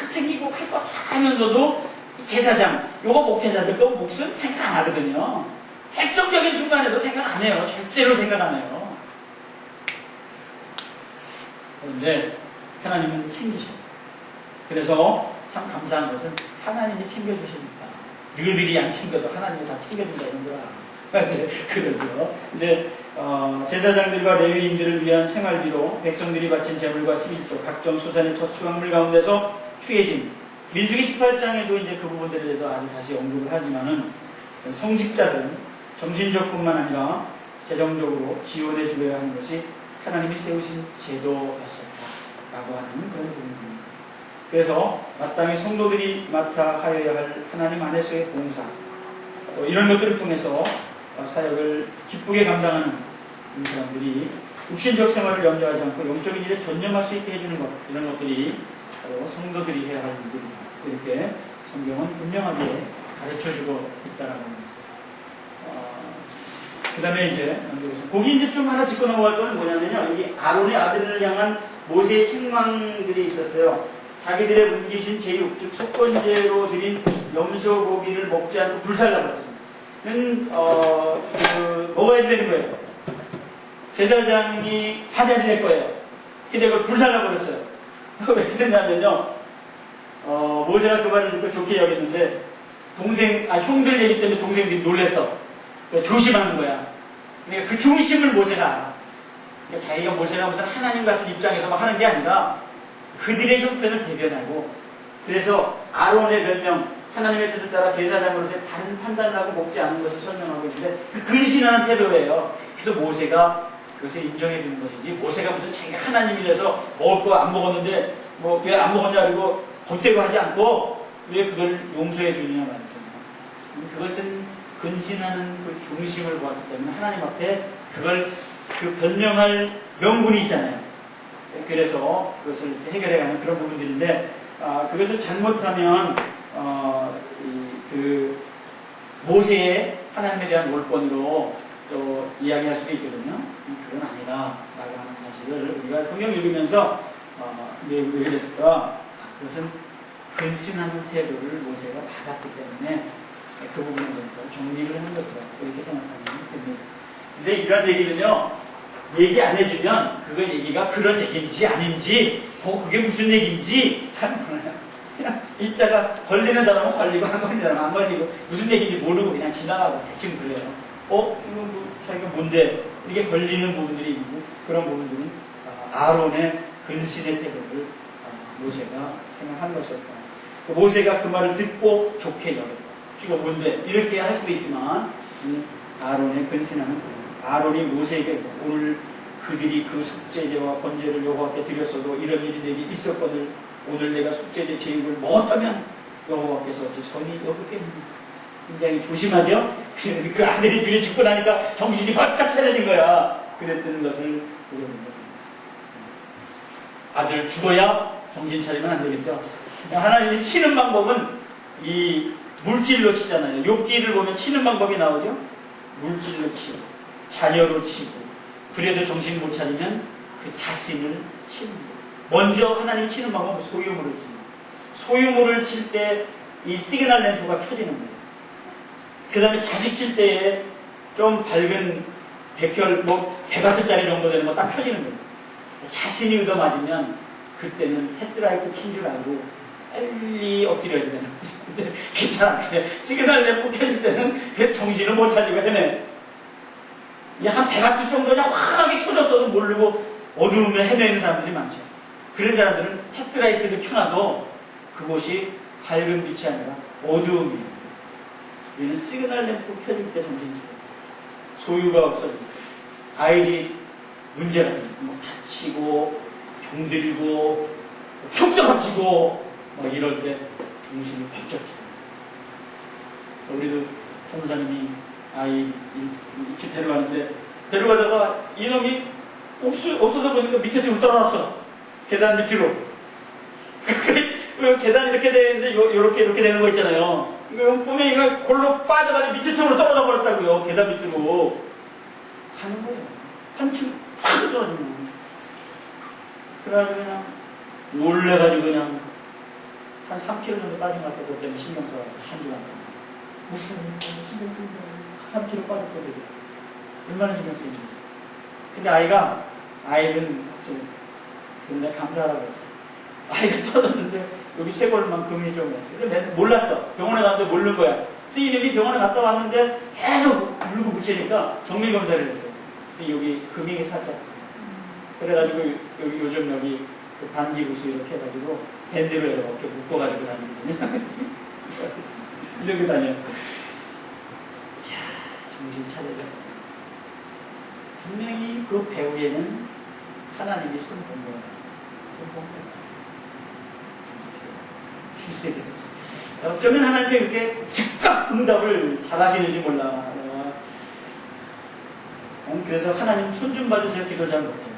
챙기고 할 거 다 하면서도 제사장, 요거 목회자들 거 몫은 생각 안 하거든요. 핵정적인 순간에도 생각 안 해요. 절대로 생각 안 해요. 그런데 하나님은 챙기셔요. 그래서 참 감사한 것은 하나님이 챙겨주시니까. 너희들이 안 챙겨도 하나님이 다 챙겨준다는 거야. 그러죠. 근데 제사장들과 레위인들을 위한 생활비로 백성들이 바친 제물과 11조, 각종 소산의 첫 수확물 가운데서 취해진 민수기 18장에도 이제 그 부분들에 대해서 아주 다시 언급을 하지만은 성직자들 정신적뿐만 아니라 재정적으로 지원해 주어야 하는 것이 하나님이 세우신 제도였었다라고 하는 그런 부분입니다. 그래서 마땅히 성도들이 맡아 하여야 할 하나님 안에서의 봉사, 또 이런 것들을 통해서 사역을 기쁘게 감당하는 이 사람들이 육신적 생활을 염려하지 않고 영적인 일에 전념할 수 있게 해주는 것, 이런 것들이 바로 성도들이 해야 할 일들이다. 이렇게 성경은 분명하게 가르쳐주고 있다라고 합니다. 그 다음에 이제, 거기 이제 좀 하나 짚고 넘어갈 거는 뭐냐면요. 여기 아론의 아들을 향한 모세의 책망들이 있었어요. 자기들의 문기신 제육, 즉 속건제로 드린 염소 고기를 먹지 않고 불살라고 했습니다. 뭐가 해야 되는 거예요? 제사장이 받아야 될 거예요. 근데 그걸 불살라 버렸어요. 왜 그랬냐면요. 모세가 그 말을 듣고 좋게 여겼는데, 형들 얘기 때문에 동생들이 놀랬어. 조심하는 거야. 그러니까 그 중심을 모세가 알아. 그러니까 자기가 모세가 무슨 하나님 같은 입장에서 막 하는 게 아니라 그들의 형편을 대변하고, 그래서 아론의 변명, 하나님의 뜻을 따라 제사장으로서 다른 판단을 하고 먹지 않는 것을 설명하고 있는데 그 근신하는 태도예요. 그래서 모세가 그것을 인정해 주는 것이지, 모세가 무슨 자기가 하나님이라서 먹을 거 안 먹었는데 뭐 왜 안 먹었냐 그리고 겉대고 하지 않고 왜 그걸 용서해 주느냐 말이죠. 그것은 근신하는 그 중심을 보았기 때문에 하나님 앞에 그 변명할 명분이 있잖아요. 그래서 그것을 해결해가는 그런 부분들인데, 그것을 잘못하면 그 모세의 하나님에 대한 몰권으로 또 이야기할 수도 있거든요. 그건 아니다라고 하는 사실을 우리가 성경 읽으면서 왜 그랬을까? 그것은 근신하는 태도를 모세가 받았기 때문에 그 부분에 대해서 정리를 하는 것이다. 그렇게 생각하면 됩니다. 근데 이런 얘기는요, 얘기 안 해주면 그거 얘기가 그런 얘기인지 아닌지, 그게 무슨 얘기인지 잘 몰라요. 그냥 이따가 걸리는 사람은 걸리고 안 걸리는 사람은 안 걸리고 무슨 얘기인지 모르고 그냥 지나가고 대충 그래요. 이거 자기가 뭔데? 이게 걸리는 부분들이 있고, 그런 부분들은 아론의 근신의 태도를 모세가 생각한 것이었다. 모세가 그 말을 듣고 좋게 여겼다. 이거 뭔데? 이렇게 할 수도 있지만 아론의 근신하는 아론이 모세에게 오늘 그들이 그 속죄제와 번제를 여호와께 드렸어도 이런 일이 내게 있었거늘 오늘 내가 속죄제 제육을 먹었다면 여호와께서 어찌 선이 여겼겠느냐. 굉장히 조심하죠? 그 아들이 뒤에 죽고 나니까 정신이 바짝 차려진 거야. 그랬다는 것을 보게 됩니다. 아들 죽어야 정신 차리면 안 되겠죠? 하나님이 치는 방법은 이 물질로 치잖아요. 욥기를 보면 치는 방법이 나오죠? 물질로 치고, 자녀로 치고, 그래도 정신 못 차리면 그 자신을 치는 거예요. 먼저 하나님이 치는 방법은 소유물을 치는 거예요. 소유물을 칠 때 이 시그널 램프가 켜지는 거예요. 그 다음에 자식 칠 때에 좀 밝은 100와트짜리 정도 되는 거 딱 켜지는 거예요. 자신이 얻어맞으면 그때는 헤드라이트 킨 줄 알고 빨리 엎드려야 되는 거죠. 괜찮아. 시그널 램프 켜질 때는 그 정신을 못 차리고 헤매. 한 100와트 정도 그냥 환하게 켜졌어도 모르고 어두움에 헤매는 사람들이 많죠. 그런 사람들은 헤드라이트를 켜놔도 그곳이 밝은 빛이 아니라 어두움이에요. 우리는 시그널 램프 켜질 때 정신이 차려요. 소유가 없어지고 아이들이 문제가 생기고 뭐 다치고 병들고 총 떨어지고 뭐 이럴 때 정신이 번쩍 차려요. 우리도 전사님이 아이 집 데려가는데 데려가다가 이놈이 없어서 보니까 밑에 좀 떨어졌어. 계단 밑으로. 계단이 이렇게 되는데 이렇게 되는 거 있잖아요. 보면 이거 골로 빠져가지고 밑에 쪽으로 떨어져 버렸다고요. 계단 밑으로 가는 거예요. 한층 팍 떨어지면. 그래가지고 그냥 놀래가지고 그냥 한 3kg 정도 빠진 것 같아요. 그것 때문에 신경 써가지고 한 주간. 무슨 신경 쓰는 거예요. 3kg 빠졌어요. 얼마나 신경 쓰는지. 근데 아이는 근데 감사하라고 했어요. 아이가 떨어졌는데 여기 쇄골만큼이 좀 했어요. 근데 몰랐어. 병원에 갔는데 모르는 거야. 근데 이놈이 병원에 갔다 왔는데 계속 물고 붙이니까 정밀검사를 했어요. 근데 여기 금이 살짝. 그래가지고 요즘 여기 그 반기부수 이렇게 해가지고 밴드로 이렇게 묶어가지고 다니거든요. 이렇게 다녀. 자, 정신 차려야. 분명히 그 배우에는 하나님이 손 본 거예요. 어쩌면 하나님이 이렇게 즉각 응답을 잘 하시는지 몰라. 그래서 하나님 손 좀 봐주세요 기도를 잘 못해요.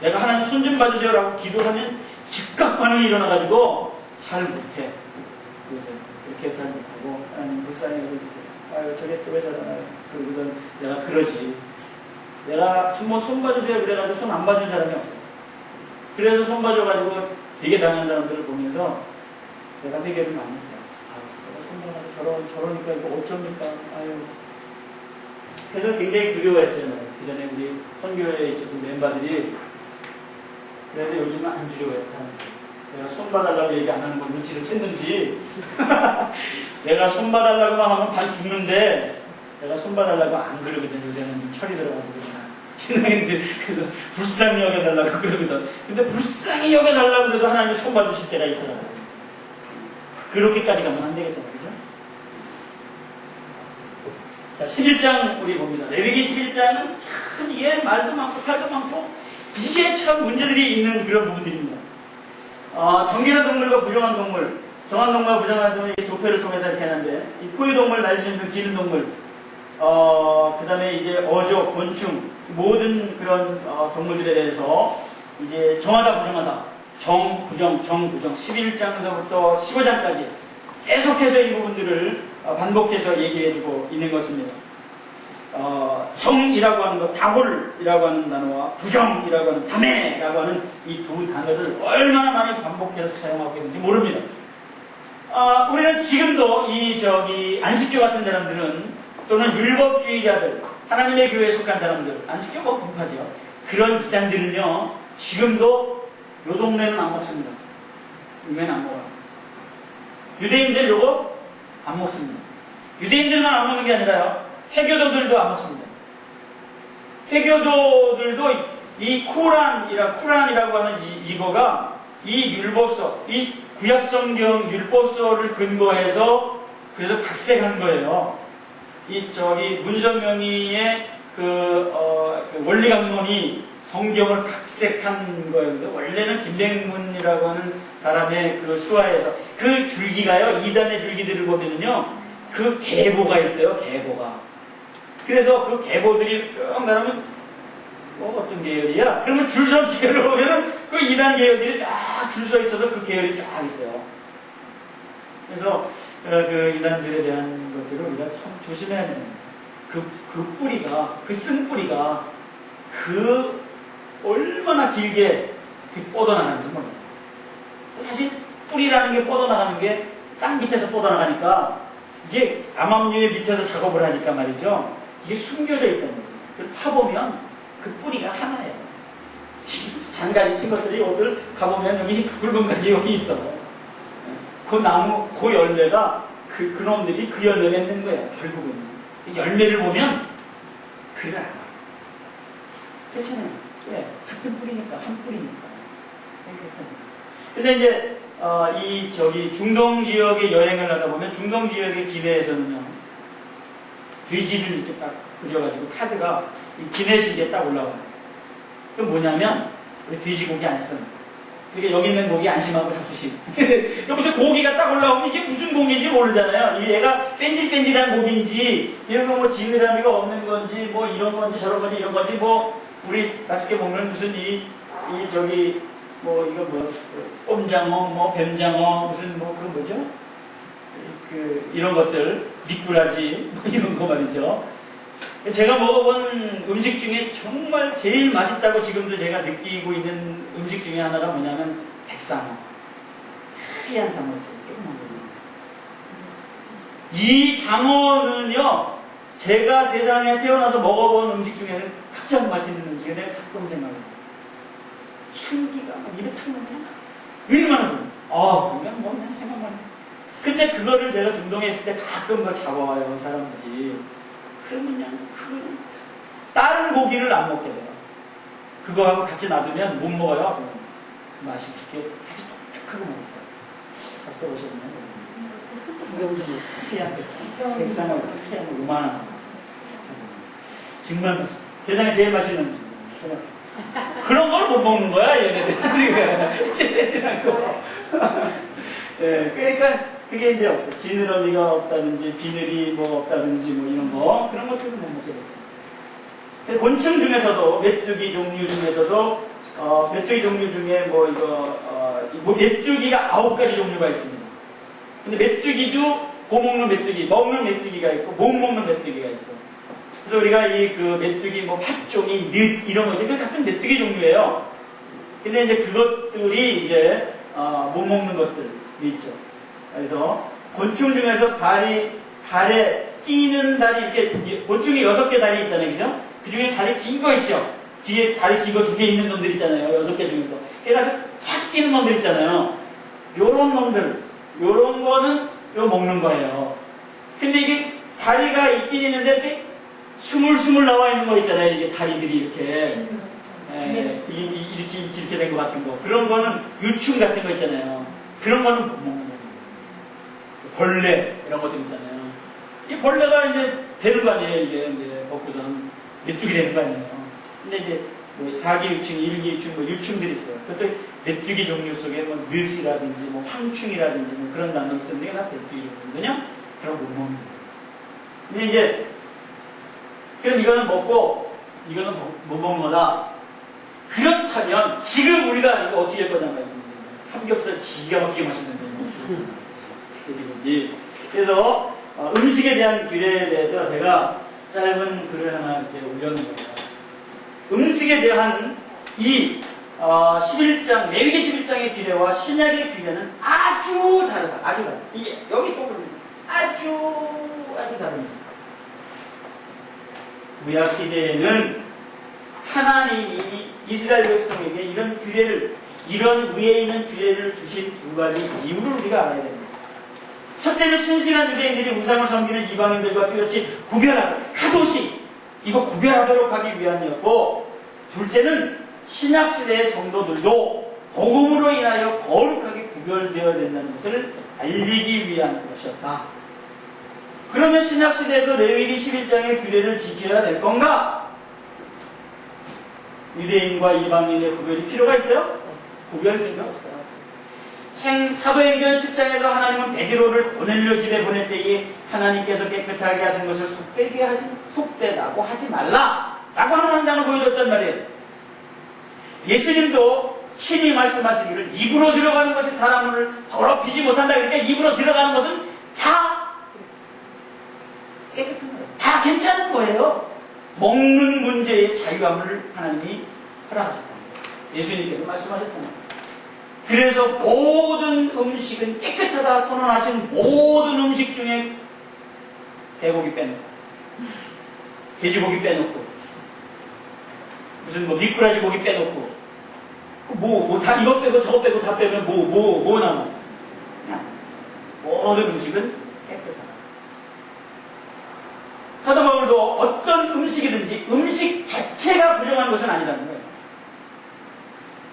내가 하나님 손 좀 봐주세요라고 기도하면 즉각 반응이 일어나가지고 잘 못해. 그래서 이렇게 잘 못하고 하나님 불쌍히 여겨주세요. 아유 저게 또 왜 저러나요? 그러고서 내가 그러지. 내가 한번 손 봐주세요 그래가지고 손 안 봐준 사람이 없어. 그래서 손 봐줘가지고 되게 당한 사람들을 보면서 내가 해결을 많이 했어요. 아유 내가 손 봐가지고 저러니까 이거 어쩝니까? 아유. 그래서 굉장히 두려워했어요. 그 전에 우리 선교회에 있었던 멤버들이. 그런데 요즘은 안 두려워했다. 내가 손 봐달라고 얘기 안 하는 걸 눈치를 챘는지 내가 손 봐달라고만 하면 반 죽는데 내가 손 봐달라고 안 그러거든. 요새는 좀 철이 들어가지고 신앙에서 그래서 불쌍히 여겨달라고 그러거든. 근데 불쌍히 여겨달라고 그래도 하나님 손 봐주실 때가 있더라고요. 그렇게까지 가면 안 되겠잖아요. 그죠? 자, 11장 우리 봅니다. 레위기 11장은 참 이게 말도 많고 탈도 많고 이게 참 문제들이 있는 그런 부분들입니다. 정결한 동물과 부정한 동물, 정한 동물과 부정한 동물이 도표를 통해서 이렇게 하는데 이 포유동물, 날씨는 기는 동물, 그 다음에 이제 어조, 곤충 모든 그런 동물들에 대해서 이제 정하다 부정하다, 정, 부정, 정, 부정 11장서부터 15장까지 계속해서 이 부분들을 반복해서 얘기해주고 있는 것입니다. 정이라고 하는 것, 다홀이라고 하는 단어와 부정이라고 하는 담해라고 하는 이 두 단어를 얼마나 많이 반복해서 사용하고 있는지 모릅니다. 우리는 지금도 안식교 같은 사람들은 또는 율법주의자들, 하나님의 교회에 속한 사람들, 안식교가 분파죠. 그런 기단들은요, 지금도 요 동네는 안 먹습니다. 유명은 안 먹어요. 유대인들 요거 안 먹습니다. 유대인들만 안 먹는 게 아니라요, 해교도들도 안 먹습니다. 해교도들도 이 쿠란이라고 하는 이거가 이 율법서, 이 구약성경 율법서를 근거해서 그래서 각색한 거예요. 문선명이의 그 원리강론이 성경을 각색한 거예요. 원래는 김백문이라고 하는 사람의 그 수화에서 그 줄기가요, 이단의 줄기들을 보면은요, 그 계보가 있어요, 계보가. 그래서 그 계보들이 쭉 나가면 어떤 계열이야? 그러면 줄서 계열을 보면은 그 이단 계열들이 쫙 줄 서 있어서 그 계열이 쫙 있어요. 그래서 그 이단들에 대한 것들을 우리가 참 조심해야 됩니다. 그 뿌리가, 그 쓴 뿌리가 얼마나 길게 뻗어나가는지 몰라요. 사실 뿌리라는 게 뻗어나가는 게 땅 밑에서 뻗어나가니까 이게 암암류의 밑에서 작업을 하니까 말이죠. 이게 숨겨져 있다는 거예요. 파보면 그 뿌리가 하나예요. 장가지 친 것들이 어딜 가보면 여기 붉은 가지 여기 있어. 그 나무, 그 열매가 그놈들이 그 열매를 맺는 거예요. 결국은. 열매를 보면 그래. 그렇잖아요. 왜? 같은 뿌리니까, 한 뿌리니까. 근데 이제 중동 지역에 여행을 하다 보면 중동 지역의 기내에서는요, 돼지를 이렇게 딱 그려가지고 카드가 이 기내식에 딱 올라와요. 그럼 뭐냐면 우리 돼지고기 안 써. 이게 여기 있는 고기 안심하고 잡수식. 무슨 고기가 딱 올라오면 이게 무슨 고기인지 모르잖아요. 이게 얘가 뺀질뺀질한 고기인지 이런 거 뭐 지느러미가 없는 건지 뭐 이런 건지 저런 건지 이런 건지 뭐 우리 맛있게 먹는 무슨 꼼장어, 뭐 뱀장어, 무슨 뭐죠? 이런 것들, 미꾸라지, 뭐 이런 거 말이죠. 제가 먹어본 음식 중에 정말 제일 맛있다고 지금도 제가 느끼고 있는 음식 중에 하나가 뭐냐면 백상어. 하얀 상어였어요. 조그만 거. 이 상어는요, 제가 세상에 태어나서 먹어본 음식 중에는 가장 맛있는 음식이 내가 가끔 생각해요. 향기가 막 입에 탁 나면 얼마나 좋아요. 그냥 생각만 해요. 근데 그거를 제가 중동에 있을 때 가끔 잡아와요, 사람들이. 그러면 그냥 다른 고기를 안 먹게 돼요. 그거하고 같이 놔두면 못 먹어요. 맛이 그렇게 아주 독특하고 맛있어요. 잡숴보셨나요? 하얀 백상을 하얀 요만한 정말 맛있어요. 세상에 제일 맛있는 음식. 그런 걸 못 먹는 거야, 얘네들. 얘네들하고. 네, 그러니까 그게 이제 없어요. 지느러미가 없다든지, 비늘이 뭐 없다든지, 뭐 이런 거. 그런 것들은 못 먹게 됐어요. 곤충 중에서도, 메뚜기 종류 중에서도, 메뚜기 종류 중에 뭐 메뚜기가 9가지 종류가 있습니다. 근데 메뚜기도 고먹는 메뚜기, 먹는 메뚜기가 있고, 못 먹는 메뚜기가 있어요. 그래서 우리가 이 그 메뚜기, 뭐 팥종이, 늪, 이런 거죠. 그 같은 메뚜기 종류예요. 근데 이제 그것들이 이제, 못 먹는 것들이 있죠. 그래서 곤충 중에서 발에 끼는 다리, 이렇게, 곤충이 6개 다리 있잖아요. 그죠? 그 중에 다리 긴 거 있죠? 뒤에 다리 긴 거 2개 있는 놈들 있잖아요. 6개 중에서. 그래가지고 착 끼는 놈들 있잖아요. 요런 놈들, 요런 거는 요 먹는 거예요. 근데 이게 다리가 있긴 있는데 이렇게 스물스물 나와 있는 거 있잖아요. 이게 다리들이 이렇게. 이렇게 된 거 같은 거. 그런 거는 유충 같은 거 있잖아요. 그런 거는 못 먹는 거예요. 벌레, 이런 것들 있잖아요. 이 벌레가 이제 되는 거 아니에요. 이게 이제 먹고선 메뚜기 되는 거 아니에요. 근데 이제 뭐 4기 유충, 1기 유충, 뭐 유충들이 있어요. 그것도 메뚜기 종류 속에 뭐 늦이라든지 뭐 황충이라든지 뭐 그런 단어를 쓰는 게 다 메뚜기 종류거든요. 그런 거 못 먹는 거예요. 근데 이제 그럼 이거는 먹고 이거는 못 먹는 거다. 그렇다면 지금 우리가 이거 어떻게 할 거냐면 삼겹살 기가 막히게 맛있는데 돼지고기. 그래서 음식에 대한 규례에 대해서 제가 짧은 글을 하나 이렇게 올렸는데요. 음식에 대한 이 11장, 레위기 11장의 규례와 신약의 규례는 아주 다르다. 아주 다르다. 이게 여기 또 아주 다릅니다. 구약 시대에는 하나님이 이스라엘 백성에게 이런 규례를, 이런 위에 있는 규례를 주신 2가지 이유를 우리가 알아야 됩니다. 첫째는 신실한 유대인들이 우상을 섬기는 이방인들과 뚜렷이 구별하도록, 카도시, 이거 구별하도록 하기 위함이었고, 둘째는 신약시대의 성도들도 복음으로 인하여 거룩하게 구별되어야 된다는 것을 알리기 위한 것이었다. 그러면 신약시대에도 레위기 11장의 규례를 지켜야 될 건가? 유대인과 이방인의 구별이 필요가 있어요? 구별 필요가 없어요. 사도행전 10장에서 하나님은 베드로를 고넬료 집에 보낼 때에 하나님께서 깨끗하게 하신 것을 속되다고 하지 말라 라고 하는 환상을 보여줬단 말이에요. 예수님도 친히 말씀하시기를 입으로 들어가는 것이 사람을 더럽히지 못한다. 그러니까 입으로 들어가는 것은 다 깨끗한 거예요. 다 괜찮은 거예요. 먹는 문제의 자유함을 하나님이 허락하셨다. 예수님께서 말씀하셨다. 그래서 모든 음식은 깨끗하다 선언하신 모든 음식 중에 돼고기 빼놓고 돼지고기 빼놓고 무슨 뭐 미꾸라지 고기 빼놓고 다 이거 빼고 저거 빼고 다 빼면 뭐 남아? 그냥 모든 음식은 깨끗하다. 사도 바울도 어떤 음식이든지 음식 자체가 부정한 것은 아니라는 거예요.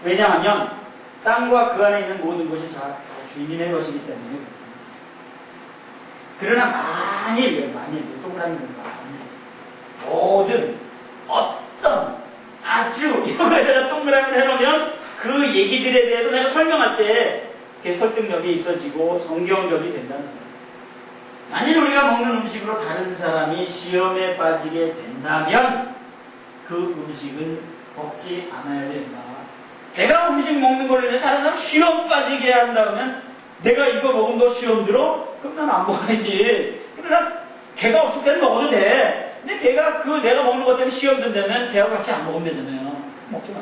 왜냐하면 땅과 그 안에 있는 모든 것이 다 주인의 것이기 때문에. 그러나 만일 동그라미 모든 어떤 아주 이런 거에다가 동그라미를 해놓으면 그 얘기들에 대해서 내가 설명할 때 설득력이 있어지고 성경적이 된다는 거예요. 만일 우리가 먹는 음식으로 다른 사람이 시험에 빠지게 된다면 그 음식은 먹지 않아야 된다. 내가 음식 먹는 걸로 인해 다른 사람 시험 빠지게 한다면 내가 이거 먹은 거 시험 들어? 그럼 난 안 먹어야지. 그러나 걔가 없을 때는 먹어도 돼. 근데 걔가 내가 먹는 것 때문에 시험 든다면 걔하고 같이 안 먹으면 되잖아요. 먹지 마.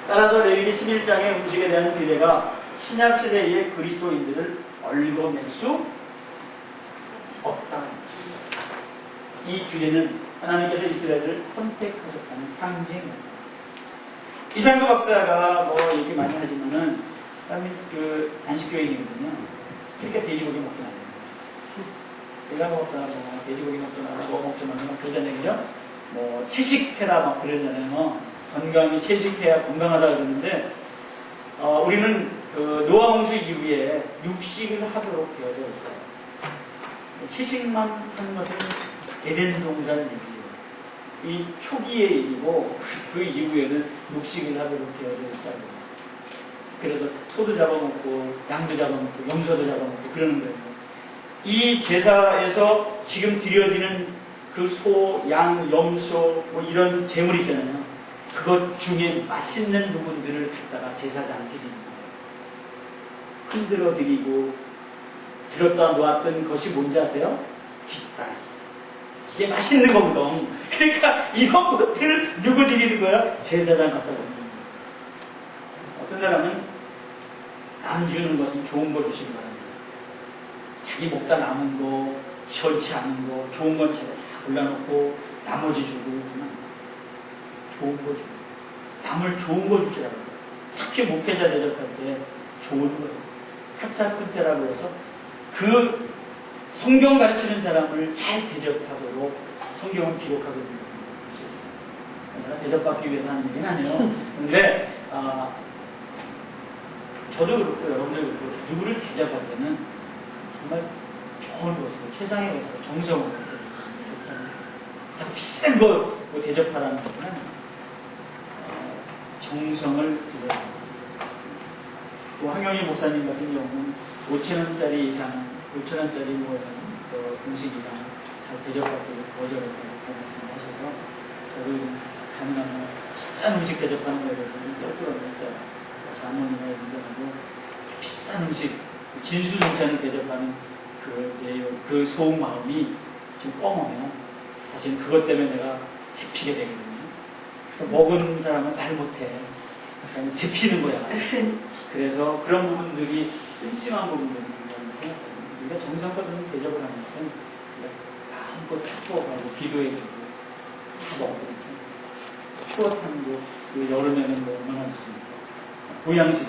따라서 레위기 11장의 음식에 대한 규례가 신약시대의 그리스도인들을 얽어낼 수 없다. 이 규례는 하나님께서 이스라엘을 선택하셨다는 상징입니다. 이상도 박사가 뭐 얘기 많이 하지만은 그 단식교인이거든요. 그러니까 돼지고기 먹지 말아요. 이상도 박사가 뭐 돼지고기 먹지 말아, 뭐 먹지 말아, 막 그러잖아요, 그죠? 뭐 채식해라 막 그러잖아요. 건강히 채식해야 건강하다 그러는데 우리는 그 노아 홍수 이후에 육식을 하도록 되어져 있어요. 채식만 하는 것은 에덴 동산 얘기예요. 이 초기의 일이고 그 이후에는 육식을 하도록 되어져 있다고. 그래서 소도 잡아먹고 양도 잡아먹고 염소도 잡아먹고 그러는 거예요. 이 제사에서 지금 드려지는 그 소, 양, 염소 뭐 이런 재물 있잖아요. 그것 중에 맛있는 부분들을 갖다가 제사장에 드리는 거예요. 흔들어 드리고 들었다 놓았던 것이 뭔지 아세요? 뒷다리. 이게 맛있는 겁니다. 그러니까 이런 것들을 누구 드리는 거야? 제사장 갖다 드리는 거예요. 어떤 사람은 남 주는 것은 좋은 거 주시기 바랍니다. 자기 먹다 남은 거, 시원치 않은 거, 좋은 건 제가 다 골라놓고 나머지 주고 그러면 좋은 거 주고 남을 좋은 거 주시라고 해요. 특히 목회자 대접할 때 좋은 거예요. 카타쿤테라고 해서 그 성경 가르치는 사람을 잘 대접하도록 성경은 기록하고 있는 것이 있어요. 내가 대접받기 위해서 하는 얘기는 아니에요. 근데 저도 그렇고 여러분들 그렇고 누구를 대접할 때는 정말 좋은 것으로 최상의 것으로 정성으로 비싼 거 대접하라는 것보다는 정성을 들여야 합니다. 또 황영희 목사님 같은 경우는 5,000원짜리 이상, 5,000원짜리 뭐 음식 이상 잘 대접받고 거절했다고 말씀하셔서 저도 가능하면 비싼 음식 대접하는 거에 대해서는 똘똘했어요. 장모님의 의견하고 비싼 음식, 진수성찬을 대접하는 그 속마음이 좀 뻥하면 사실 그것 때문에 내가 잡히게 되거든요. 먹은 사람은 말 못해. 그러니까 잡히는 거야. 그래서 그런 부분들이 찜찜한 부분들이 생각합니다. 우리가 정성껏 대접을 하는 것은 마음껏 축복하고 기도해주고 다 먹고 있잖아요. 추어탕도 그 여름에는 뭐 얼마나 좋습니까? 보양식,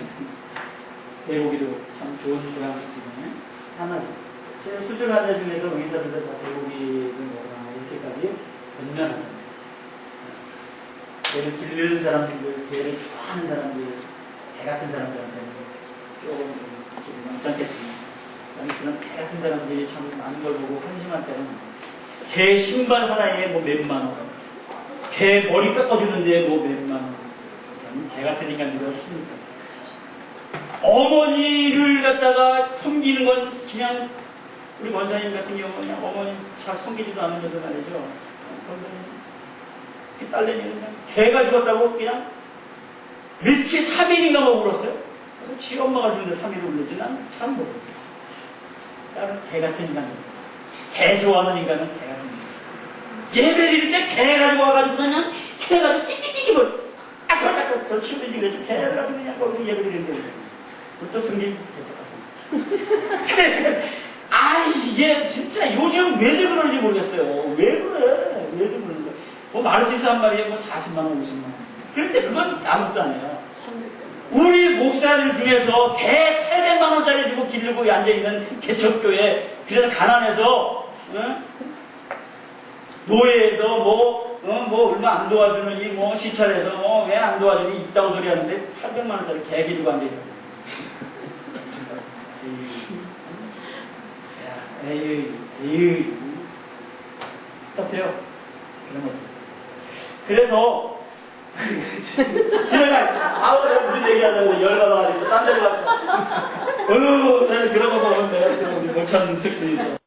대고기도 참 좋은 보양식 중에 하나죠. 수술 환자 중에서 의사들도 다 대고기를 먹거나 이렇게까지 변면하잖아요. 배를 기르는 사람들, 배를 좋아하는 사람들, 배 같은 사람들한테는 조금 괜찮겠지만, 그런 배 같은 사람들이 참 많은 걸 보고 한심할 때는 개 신발 하나에 뭐 몇만 원, 개 머리 깎아주는데 뭐 몇만 원, 개 같은 인간들이 없습니까? 어머니를 갖다가 섬기는 건 그냥 우리 권사님 같은 경우는 그냥 어머니 잘 섬기지도 않으면서 말이죠. 딸내미는 그냥 개가 죽었다고 그냥 며칠 3일인가 뭐 울었어요. 지 엄마가 죽는데 3일을 울렸지 난 참 모르겠어요. 나는 개 같은 인간이에요. 개 좋아하는 인간은 개 같은 인간. 예배 드릴 때 개 가지고 와가지고 그냥 개 가지고 띠띠띠띠 뭐 아까 저 친구들이 그랬죠. 개 가지고 그냥 거기 예배 드리는데 또 승진 됐다고. 이게 진짜 요즘 왜들 그러는지 모르겠어요. 왜 그래? 왜들 그러는 거야? 뭐 마르티스 한 마리에 뭐 40만원, 50만원. 그런데 그건 아무것도 아니에요. 우리 목사들 중에서 개 800만원짜리 주고 기르고 앉아있는 개척교회, 그래서 가난해서, 노예에서 뭐 얼마 안 도와주느니, 뭐 시찰해서 왜 안 도와주니, 이따운 소리 하는데 800만원짜리 개 기르고 앉아있는 에이, 답답해요. 그런 것들. 그래서, 집에 가, 내가 무슨 얘기 하자고 열받아가지고 딴 데로 갔어. 나를 들어보고 오는데, 못 찾는 스킬이 있어.